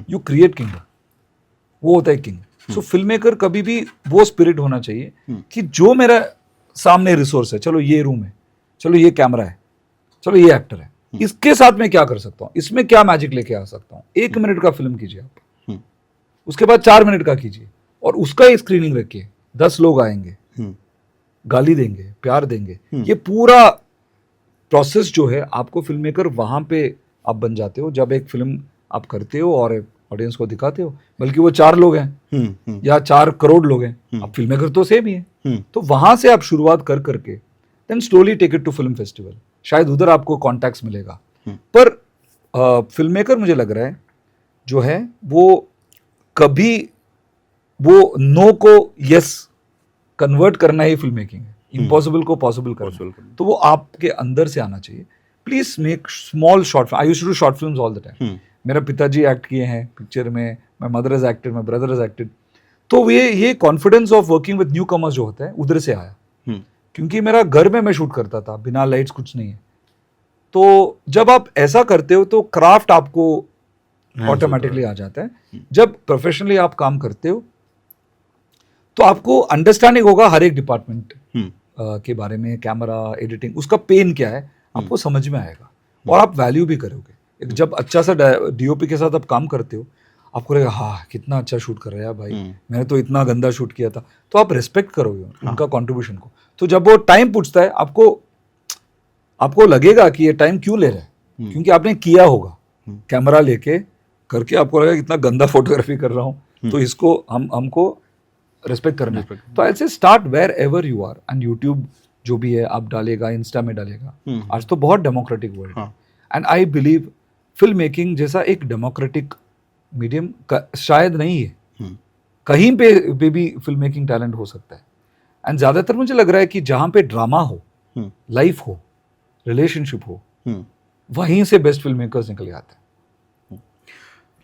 You create kingdom. वो होता है किंग। सो फिल्म मेकर कभी भी वो स्पिरिट होना चाहिए कि जो मेरा सामने रिसोर्स है, चलो ये रूम है, चलो ये कैमरा है, चलो ये एक्टर है, इसके साथ मैं क्या कर सकता हूँ, इसमें क्या मैजिक लेके आ सकता हूँ। 1 मिनट का फिल्म कीजिए आप, उसके बाद 4 मिनट का कीजिए, और उसका ही स्क्रीनिंग रखिए। 10 लोग आएंगे, गाली देंगे, प्यार देंगे, ये पूरा प्रोसेस जो है, आपको फिल्म मेकर वहां पे आप बन जाते हो जब एक फिल्म आप करते हो और ऑडियंस को दिखाते हो। बल्कि वो 4 लोग हैं या 4 करोड़ लोग हैं, अब फिल्म मेकर तो सेम ही है। तो वहां से आप शुरुआत कर करके then slowly take it to film festival, शायद उधर आपको कॉन्टैक्ट्स मिलेगा। पर फिल्म मेकर मुझे लग रहा है जो है वो कभी वो नो को यस कन्वर्ट करना ही फिल्म मेकिंग है, इम्पॉसिबल को पॉसिबल करना। तो वो आपके अंदर से आना चाहिए। Please make small short film. I used to do short films all the time. मेरा पिताजी एक्ट किए हैं पिक्चर में, my mother is acted, my brother is acted. तो ये confidence of working with newcomers जो होता है उधर से आया, क्योंकि मेरा घर में मैं शूट करता था, बिना लाइट्स कुछ नहीं है। तो जब आप ऐसा करते हो तो क्राफ्ट आपको ऑटोमेटिकली आ जाता है। जब प्रोफेशनली आप काम करते हो तो आपको अंडरस्टैंडिंग होगा हर एक डिपार्टमेंट के बारे में, कैमरा, एडिटिंग, उसका पेन क्या है आपको समझ में आएगा और आप वैल्यू भी करोगे। एक जब अच्छा सा डीओपी के साथ आप काम करते हो आपको लगेगा हाँ कितना अच्छा शूट कर रहा है भाई, मैंने तो इतना गंदा शूट किया था, तो आप रिस्पेक्ट करोगे उनका कंट्रीब्यूशन को। तो जब वो टाइम पूछता है आपको लगेगा कि ये टाइम क्यों ले रहा है, क्योंकि आपने किया होगा कैमरा लेके करके, आपको लगेगा कितना गंदा फोटोग्राफी कर रहा हूँ, तो इसको हमको रिस्पेक्ट करना है। तो I say start wherever you are, and YouTube जो भी है आप डालेगा, इंस्टा में डालेगा। आज तो बहुत डेमोक्रेटिक वर्ल्ड है, and I believe film making जैसा एक डेमोक्रेटिक मीडियम शायद नहीं है, कहीं पे भी फिल्म मेकिंग टैलेंट हो सकता है। एंड ज्यादातर मुझे लग रहा है कि जहां पे ड्रामा हो, लाइफ हो, रिलेशनशिप हो, वहीं से बेस्ट फिल्म मेकर्स निकल आते हैं।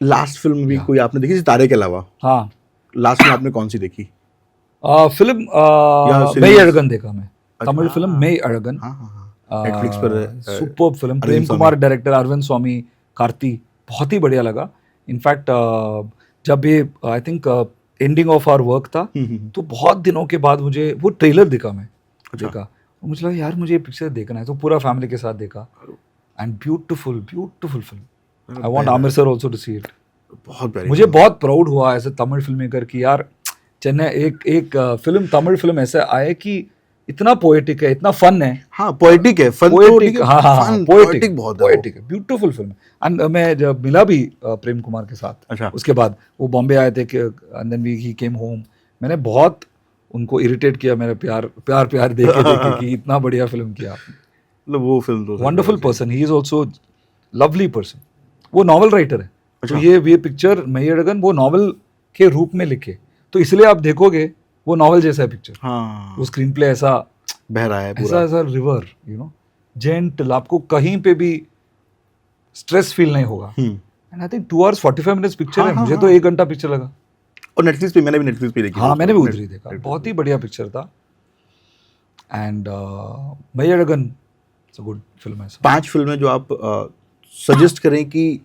लास्ट फिल्म भी कोई आपने देखी सितारे के अलावा? हाँ, लास्ट में आपने कौन सी देखी? फिल्म मैं अड़गन देखा मैं, तमिल फिल्म मैं अड़गन, नेटफ्लिक्स पर superb film, Prem Kumar director, Arvind Swamy, Karthi, बहुत ही बढ़िया लगा। इनफैक्ट जब ये I think ending of our work था तो बहुत दिनों के बाद मुझे वो ट्रेलर दिखा, मैं देखा, मुझे लगा यार मुझे ये पिक्चर देखना है, तो पूरा फैमिली के साथ देखा। And beautiful film, I want Aamir sir also to see it. बहुत प्यारी, मुझे बहुत प्राउड हुआ as a Tamil film maker कि यार चेन्नई एक फिल्म, तमिल फिल्म ऐसे आए कि इतना पोएटिक है, इतना फन है। हाँ पोएटिक है, फन, पोएटिक, हाँ पोएटिक बहुत है, पोएटिक है, ब्यूटीफुल फिल्म। एंड मैं जब मिला भी प्रेम कुमार के साथ, अच्छा, उसके बाद वो बॉम्बे आए थे, and then he came home, मैंने बहुत उनको इरिटेट किया, मेरा प्यार देख के कि इतना बढ़िया फिल्म किया आपने। मतलब वो फिल्म तो wonderful person, he is also lovely person. वो नॉवल राइटर है, तो ये पिक्चर मैयड़गन वो नॉवल के रूप में लिखे, तो इसलिए आप देखोगे वो नॉवल जैसा है पिक्चर। हाँ, वो स्क्रीन प्ले ऐसा बह रहा है पूरा, ऐसा रिवर, जेंटल, आपको कहीं पे भी स्ट्रेस फील नहीं होगा। And I think 2 hours 45 minutes picture है, मुझे तो 1 घंटा पिक्चर लगा। और नेटफ्लिक्स पे, मैंने भी नेटफ्लिक्स पे देखी। हाँ, मैंने भी उधर ही देखा, बहुत ही बढ़िया पिक्चर था। एंड मैयड़गन इट्स अ गुड फिल्म है। 5 फिल्में जो आप सजेस्ट करें कि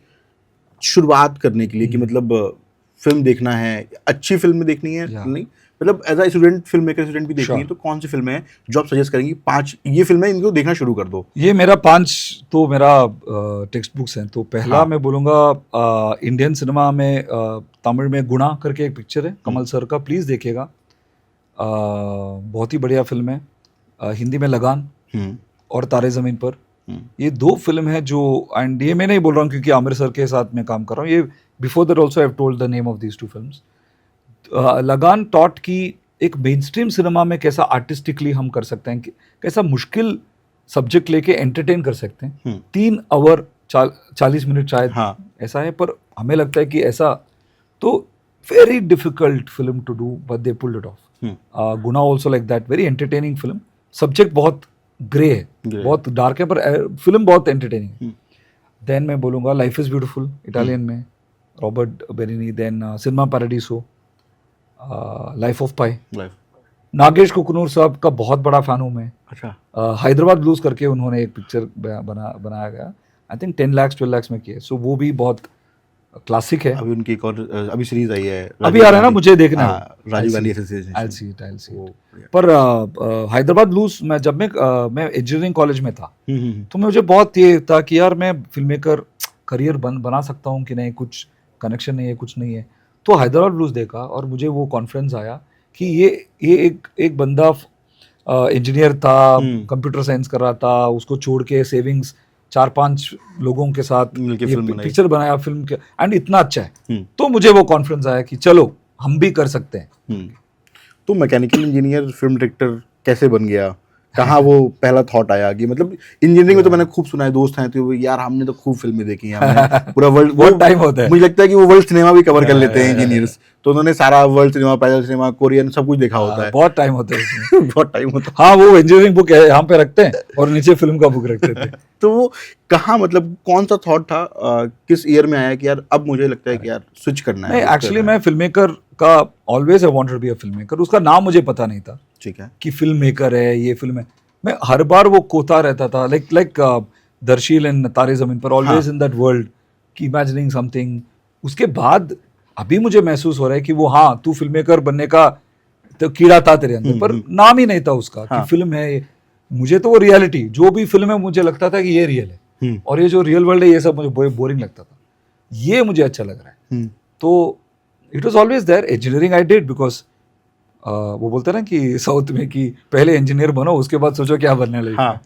शुरुआत करने के लिए, कि मतलब फिल्म देखना है, अच्छी फिल्म देखनी है, नहीं मतलब as a student, film maker student भी देखनी है, तो कौन सी फिल्में हैं जो आप सजेस्ट करेंगे? 5 ये फिल्में, इनको देखना शुरू कर दो। ये मेरा 5 तो मेरा टेक्स्ट बुक्स हैं। तो पहला मैं बोलूँगा इंडियन सिनेमा में तमिल में गुणा करके एक पिक्चर है कमल सर का, प्लीज़ देखिएगा, बहुत ही बढ़िया फिल्म है। हिंदी में लगान और तारे ज़मीन पर, ये 2 फिल्म है जो, एंड ये मैं नहीं बोल रहा हूँ क्योंकि आमिर सर के साथ मैं काम कर रहा हूँ, ये before that also I have told the name of these 2 films. लगान टॉट की एक मेन स्ट्रीम सिनेमा में कैसा आर्टिस्टिकली हम कर सकते हैं, कैसा मुश्किल सब्जेक्ट लेके एंटरटेन कर सकते हैं। 3 आवर 40 मिनट शायद ऐसा है, पर हमें लगता है कि ऐसा, तो very difficult film to do but they pulled it off. Guna also like that, very entertaining film, subject बहुत ग्रे है, बहुत डार्क है, पर फिल्म बहुत एंटरटेनिंग है। देन मैं बोलूँगा लाइफ इज़ ब्यूटीफुल, इटालियन में, Robert Benigni. Then Cinema Paradiso, Life of Pi, Nagesh Kukunoor साहब का बहुत बड़ा फैन हूँ मैं। अच्छा, हैदराबाद ब्लूज करके उन्होंने एक पिक्चर बनाया गया, आई थिंक 10 lakhs 12 lakhs में किए, सो वो भी बहुत क्लासिक है। अभी उनकी एक और अभी सीरीज आई है, अभी आ रहा है ना, मुझे देखना है, Rajiv Gandhi association. I'll see it। पर हैदराबाद ब्लूज में जब मैं इंजीनियरिंग कॉलेज में था, तो मुझे बहुत ये था कि यार मैं फिल्म मेकर करियर बना सकता हूँ कि नहीं, कुछ कनेक्शन नहीं है, कुछ नहीं है। तो हैदराबाद ब्लूज देखा और मुझे वो कॉन्फिडेंस आया कि ये एक बंदा इंजीनियर था, कंप्यूटर साइंस कर रहा था, उसको छोड़ के सेविंग्स 4-5 लोगों के साथ पिक्चर बनाया फिल्म के, एंड इतना अच्छा है। तो मुझे वो कॉन्फिडेंस आया कि चलो हम भी कर सकते हैं। तो मैकेनिकल इंजीनियर फिल्म डायरेक्टर कैसे बन गया? कहाँ वो पहला थॉट आया कि मतलब इंजीनियरिंग में तो मैंने खूब सुना है, दोस्त हैं तो यार हमने तो खूब फिल्में देखी हैं, हमने पूरा वर्ल्ड बहुत टाइम होता है। मुझे लगता है कि वो वर्ल्ड सिनेमा भी कवर कर लेते हैं Yeah. इंजीनियर्स, तो उन्होंने सारा वर्ल्ड सिनेमा, पैदल सिनेमा, कोरियन सब कुछ देखा होता है। बहुत टाइम होता है इसमें। बहुत टाइम होता हाँ, वो इंजीनियरिंग बुक यहाँ पे रखते हैं और नीचे फिल्म का बुक रखते थे। है। तो वो कहाँ, मतलब कौन सा थॉट था, किस ईयर में आया कि यार अब मुझे लगता है कि यार स्विच करना है? नहीं, एक्चुअली मैं फिल्म मेकर का always I wanted to be a film maker. उसका नाम मुझे पता नहीं था ठीक है। कि फिल्म मेकर है, ये फिल्म है। मैं हर बार वो कोता रहता था, लाइक दर्शील एंड तारे जमीन पर, ऑलवेज इन दैट वर्ल्ड की इमेजिनिंग समथिंग। उसके बाद अभी मुझे महसूस हो रहा है कि वो, हाँ, तू फिल्म मेकर बनने का तो कीड़ा था तेरे अंदर, पर नाम ही नहीं था उसका कि फिल्म है ये। मुझे तो वो रियलिटी, जो भी फिल्म है मुझे लगता था कि ये रियल है, और ये जो रियल वर्ल्ड है ये सब मुझे बोरिंग लगता था। ये मुझे अच्छा लग रहा है। तो it was always there. Engineering I did because वो बोलते हैं ना कि साउथ में कि पहले इंजीनियर बनो, उसके बाद सोचो क्या बनने लगे। हाँ।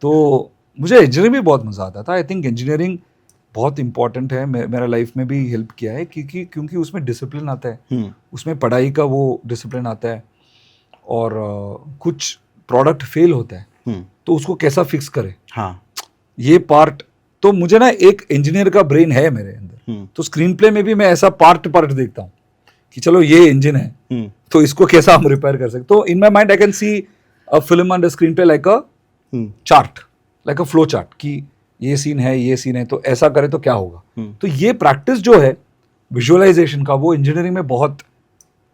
तो मुझे इंजीनियरिंग में बहुत मज़ा आता था। आई थिंक इंजीनियरिंग बहुत इंपॉर्टेंट है, मेरा लाइफ में भी हेल्प किया है, क्योंकि उसमें डिसिप्लिन आता है, उसमें पढ़ाई का वो डिसिप्लिन आता है, और कुछ प्रोडक्ट फेल होता है तो उसको कैसा फिक्स करे, हाँ। ये पार्ट। तो मुझे ना एक इंजीनियर का ब्रेन है मेरे अंदर, तो स्क्रीन प्ले में भी मैं ऐसा पार्ट देखता हूँ कि चलो ये इंजन है, तो इसको कैसा हम रिपेयर कर सकते। तो in my mind I can see a film under screenplay like a chart, like a flow chart, कि ये सीन है, ये सीन है, तो ऐसा करे तो क्या होगा। तो ये प्रैक्टिस जो है विजुअलाइजेशन का, वो इंजीनियरिंग में बहुत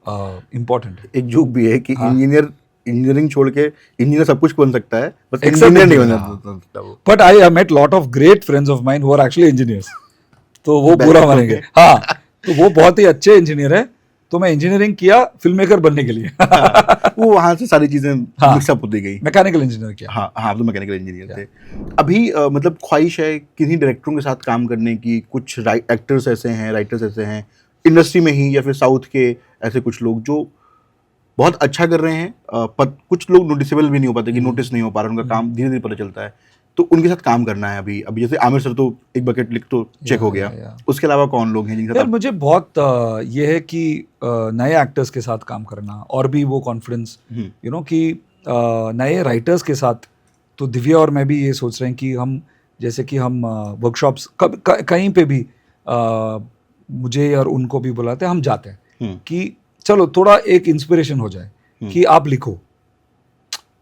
इंपॉर्टेंट है। एक जोक भी है कि इंजीनियरिंग छोड़ के इंजीनियर सब कुछ बन सकता है, बस Except इंजीनियर नहीं engineer, बन सकता वो। But I met lot of great friends of mine who are actually engineers, तो वो पूरा मानेंगे। हाँ, तो वो बहुत ही अच्छे इंजीनियर है, तो मैं इंजीनियरिंग किया फिल्म मेकर बनने के लिए। वो वहां से सारी चीजें मिक्सअप होती गई। मैकेनिकल इंजीनियर किया। हाँ हाँ, तो मैकेनिकल इंजीनियर थे। अभी मतलब ख्वाहिश है किन्हीं डायरेक्टरों के साथ काम करने की? कुछ एक्टर्स ऐसे हैं, राइटर्स ऐसे हैं इंडस्ट्री में ही या फिर साउथ के, ऐसे कुछ लोग जो बहुत अच्छा कर रहे हैं, पर कुछ लोग नोटिसेबल भी नहीं हो पाते, कि नोटिस नहीं हो पा रहा उनका काम, धीरे धीरे पता चलता है, तो उनके साथ काम करना है अभी। अभी जैसे आमिर सर तो एक बकेट लिख तो चेक हो गया, उसके अलावा कौन लोग हैं जिनके यार साथ? मुझे बहुत ये है कि नए एक्टर्स के साथ काम करना, और भी वो कॉन्फिडेंस, यू नो, कि नए राइटर्स के साथ। तो दिव्या और मैं भी ये सोच रहे हैं कि हम, जैसे कि हम वर्कशॉप्स कहीं पे भी मुझे और उनको भी बुलाते हैं, हम जाते हैं कि चलो थोड़ा एक इंस्पिरेशन हो जाए कि आप लिखो,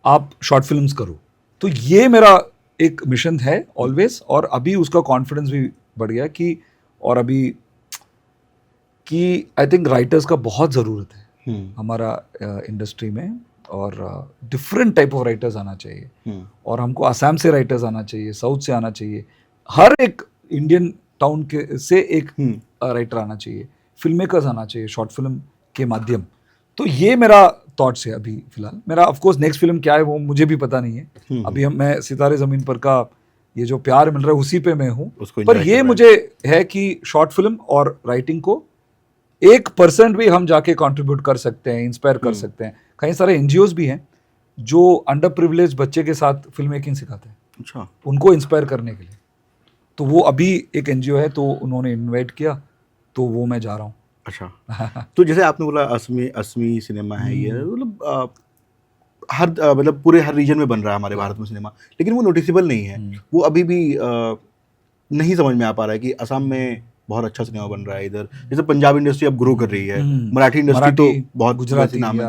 आप शॉर्ट फिल्म्स करो। तो ये मेरा एक मिशन है ऑलवेज, और अभी उसका कॉन्फिडेंस भी बढ़ गया कि, और अभी कि आई थिंक राइटर्स का बहुत ज़रूरत है हमारा इंडस्ट्री में, और डिफरेंट टाइप ऑफ राइटर्स आना चाहिए, और हमको आसाम से राइटर्स आना चाहिए, साउथ से आना चाहिए, हर एक इंडियन टाउन के से एक राइटर आना चाहिए, फिल्म मेकर्स आना चाहिए शॉर्ट फिल्म के माध्यम। तो ये मेरा थॉट्स है अभी फिलहाल। मेरा ऑफ कोर्स नेक्स्ट फिल्म क्या है वो मुझे भी पता नहीं है। अभी मैं सितारे ज़मीन पर का ये जो प्यार मिल रहा है उसी पे मैं हूँ, पर ये मुझे है कि शॉर्ट फिल्म और राइटिंग को 1% भी हम जाके कंट्रीब्यूट कर सकते हैं, इंस्पायर कर सकते हैं। कई सारे एनजीओज भी हैं जो अंडर प्रिविलेज बच्चे के साथ फिल्म मेकिंग सिखाते हैं, अच्छा, उनको इंस्पायर करने के लिए। तो वो अभी एक एनजीओ है, तो उन्होंने इनवाइट किया, तो वो मैं जा रहा हूँ। अच्छा। तो जैसे आपने बोला असमी सिनेमा है ये, मतलब हर मतलब पूरे हर रीजन में बन रहा है हमारे भारत में सिनेमा, लेकिन वो नोटिसेबल नहीं है। वो अभी भी नहीं समझ में आ पा रहा है कि असम में बहुत अच्छा सिनेमा बन रहा है इधर। जैसे पंजाब इंडस्ट्री अब ग्रो कर रही है, मराठी इंडस्ट्री तो बहुत गुजराती नाम है,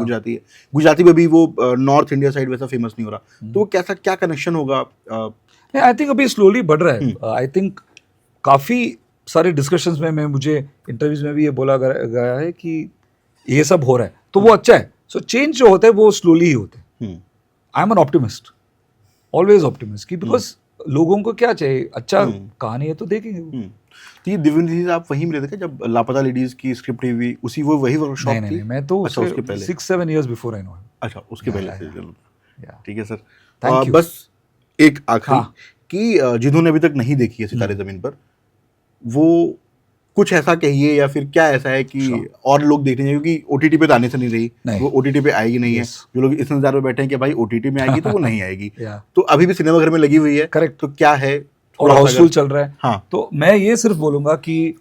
गुजराती में भी वो नॉर्थ इंडिया साइड वैसा फेमस नहीं हो रहा। तो वो कैसा क्या कनेक्शन होगा? आई थिंक अभी स्लोली बढ़ रहा है। आई थिंक काफ़ी सारे डिस्कशंस में मुझे इंटरव्यूज में भी ये बोला गया है कि ये सब हो रहा है, तो वो अच्छा है। सो चेंज जो होता है वो स्लोली ही होते हैं। I am an optimist, always optimist, कि बिकॉज लोगों को क्या चाहिए, अच्छा कहानी है तो देखेंगे। तो ये दिव्यनिधि आप वहीं मिले थे क्या जब लापता लेडीज की स्क्रिप्ट हुई उसी वही वर्कशॉप थी? नहीं, मैं तो अच्छा, उसके पहले 6-7 years बिफोर आई नो। अच्छा, उसके पहले से। ठीक है सर, थैंक यू। बस एक आखिरी कि जिन्होंने अभी तक नहीं देखी है सितारे ज़मीन पर, वो कुछ ऐसा कहिए, या फिर क्या ऐसा है कि और लोग देखने चाहिए, क्योंकि ओटीटी पे तो आने से नहीं रही, वो ओटीटी पे आएगी नहीं है। जो लोग इस इंतजार में बैठे हैं कि भाई ओटीटी में आएगी, तो वो नहीं आएगी। तो अभी भी सिनेमा घर में लगी हुई है, करेक्ट, तो क्या है, और हाउसफुल चल रहा है। हाँ, तो मैं ये सिर्फ बोलूंगा कि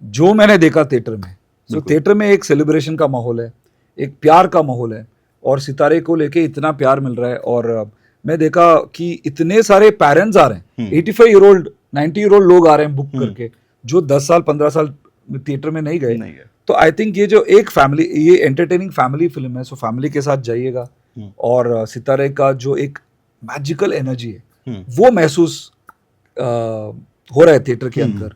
जो मैंने देखा थिएटर में, तो थिएटर में एक सेलिब्रेशन का माहौल है, एक प्यार का माहौल है, और सितारे को लेके इतना प्यार मिल रहा है, और मैं देखा कि इतने सारे पेरेंट्स आ रहे हैं, 85-year-old 90-year-old लोग आ रहे हैं बुक करके, जो 10 साल 15 साल थिएटर में नहीं गए। तो आई थिंक ये जो एक फैमिली, ये एंटरटेनिंग फैमिली फिल्म है, सो फैमिली के साथ जाइएगा। और सितारे का जो एक मैजिकल एनर्जी है वो महसूस हो रहा है थिएटर के अंदर।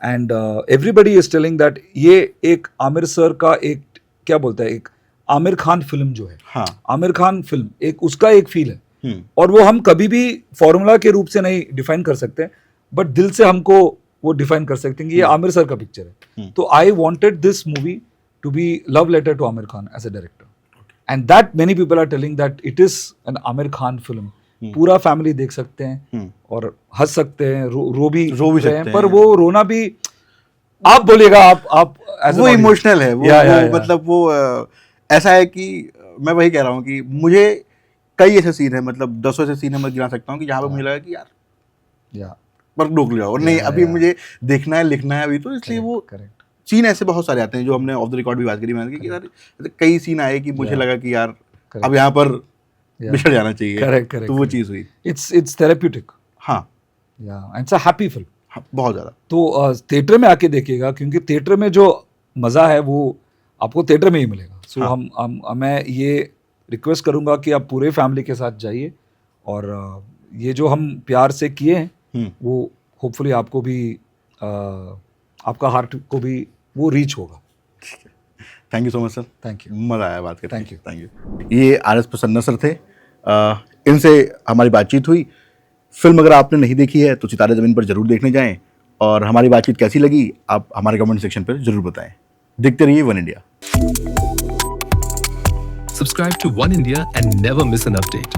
And everybody is telling that ये एक आमिर सर का एक क्या बोलता है, एक आमिर खान फिल्म जो है, हाँ, आमिर खान फिल्म एक उसका एक फील है। और वो हम कभी भी फॉर्मूला के रूप से नहीं डिफाइन कर सकते, बट दिल से हमको वो डिफाइन कर सकते हैं कि ये आमिर सर का पिक्चर है। तो I wanted this movie to be love letter to Aamir Khan as a director, and that many people are telling that it is an Aamir Khan film. पूरा फैमिली देख सकते हैं और हंस सकते हैं, रो भी सकते हैं, पर वो रोना भी आप बोलिएगा, आप वो इमोशनल है वो मतलब वो ऐसा है कि मैं वही कह रहा हूँ कि मुझे कई ऐसे सीन है, मतलब 10 ऐसे सीन है मैं गिना सकता हूँ कि जहाँ पे मुझे लगा कि यार पर रोक लिया, और नहीं अभी मुझे देखना है, लिखना है अभी, तो इसलिए वो सीन ऐसे बहुत सारे आते हैं जो हमने ऑफ द रिकॉर्ड भी बात करी मैंने कि यार कई सीन आए कि मुझे लगा कि यार अब यहाँ पर बिछड़ जाना चाहिए। करेक्ट, तो वो चीज़ हुई। It's therapeutic. हाँ, and it's a happy film, बहुत ज़्यादा। तो थिएटर में आके देखिएगा, क्योंकि थिएटर में जो मज़ा है वो आपको थिएटर में ही मिलेगा। सो हम मैं ये रिक्वेस्ट करूँगा कि आप पूरे फैमिली के साथ जाइए, और ये जो हम प्यार से किए हैं वो होपफुली आपको भी आपका हार्ट को भी वो रीच होगा। Thank you so much sir, thank you, मज़ा आया बात करके। Thank you. ये RS प्रसन्ना सर थे, इनसे हमारी बातचीत हुई। फिल्म अगर आपने नहीं देखी है तो सितारे ज़मीन पर जरूर देखने जाएं, और हमारी बातचीत कैसी लगी आप हमारे कमेंट सेक्शन पर जरूर बताएं। देखते रहिए one India. Subscribe to One India and never miss an update.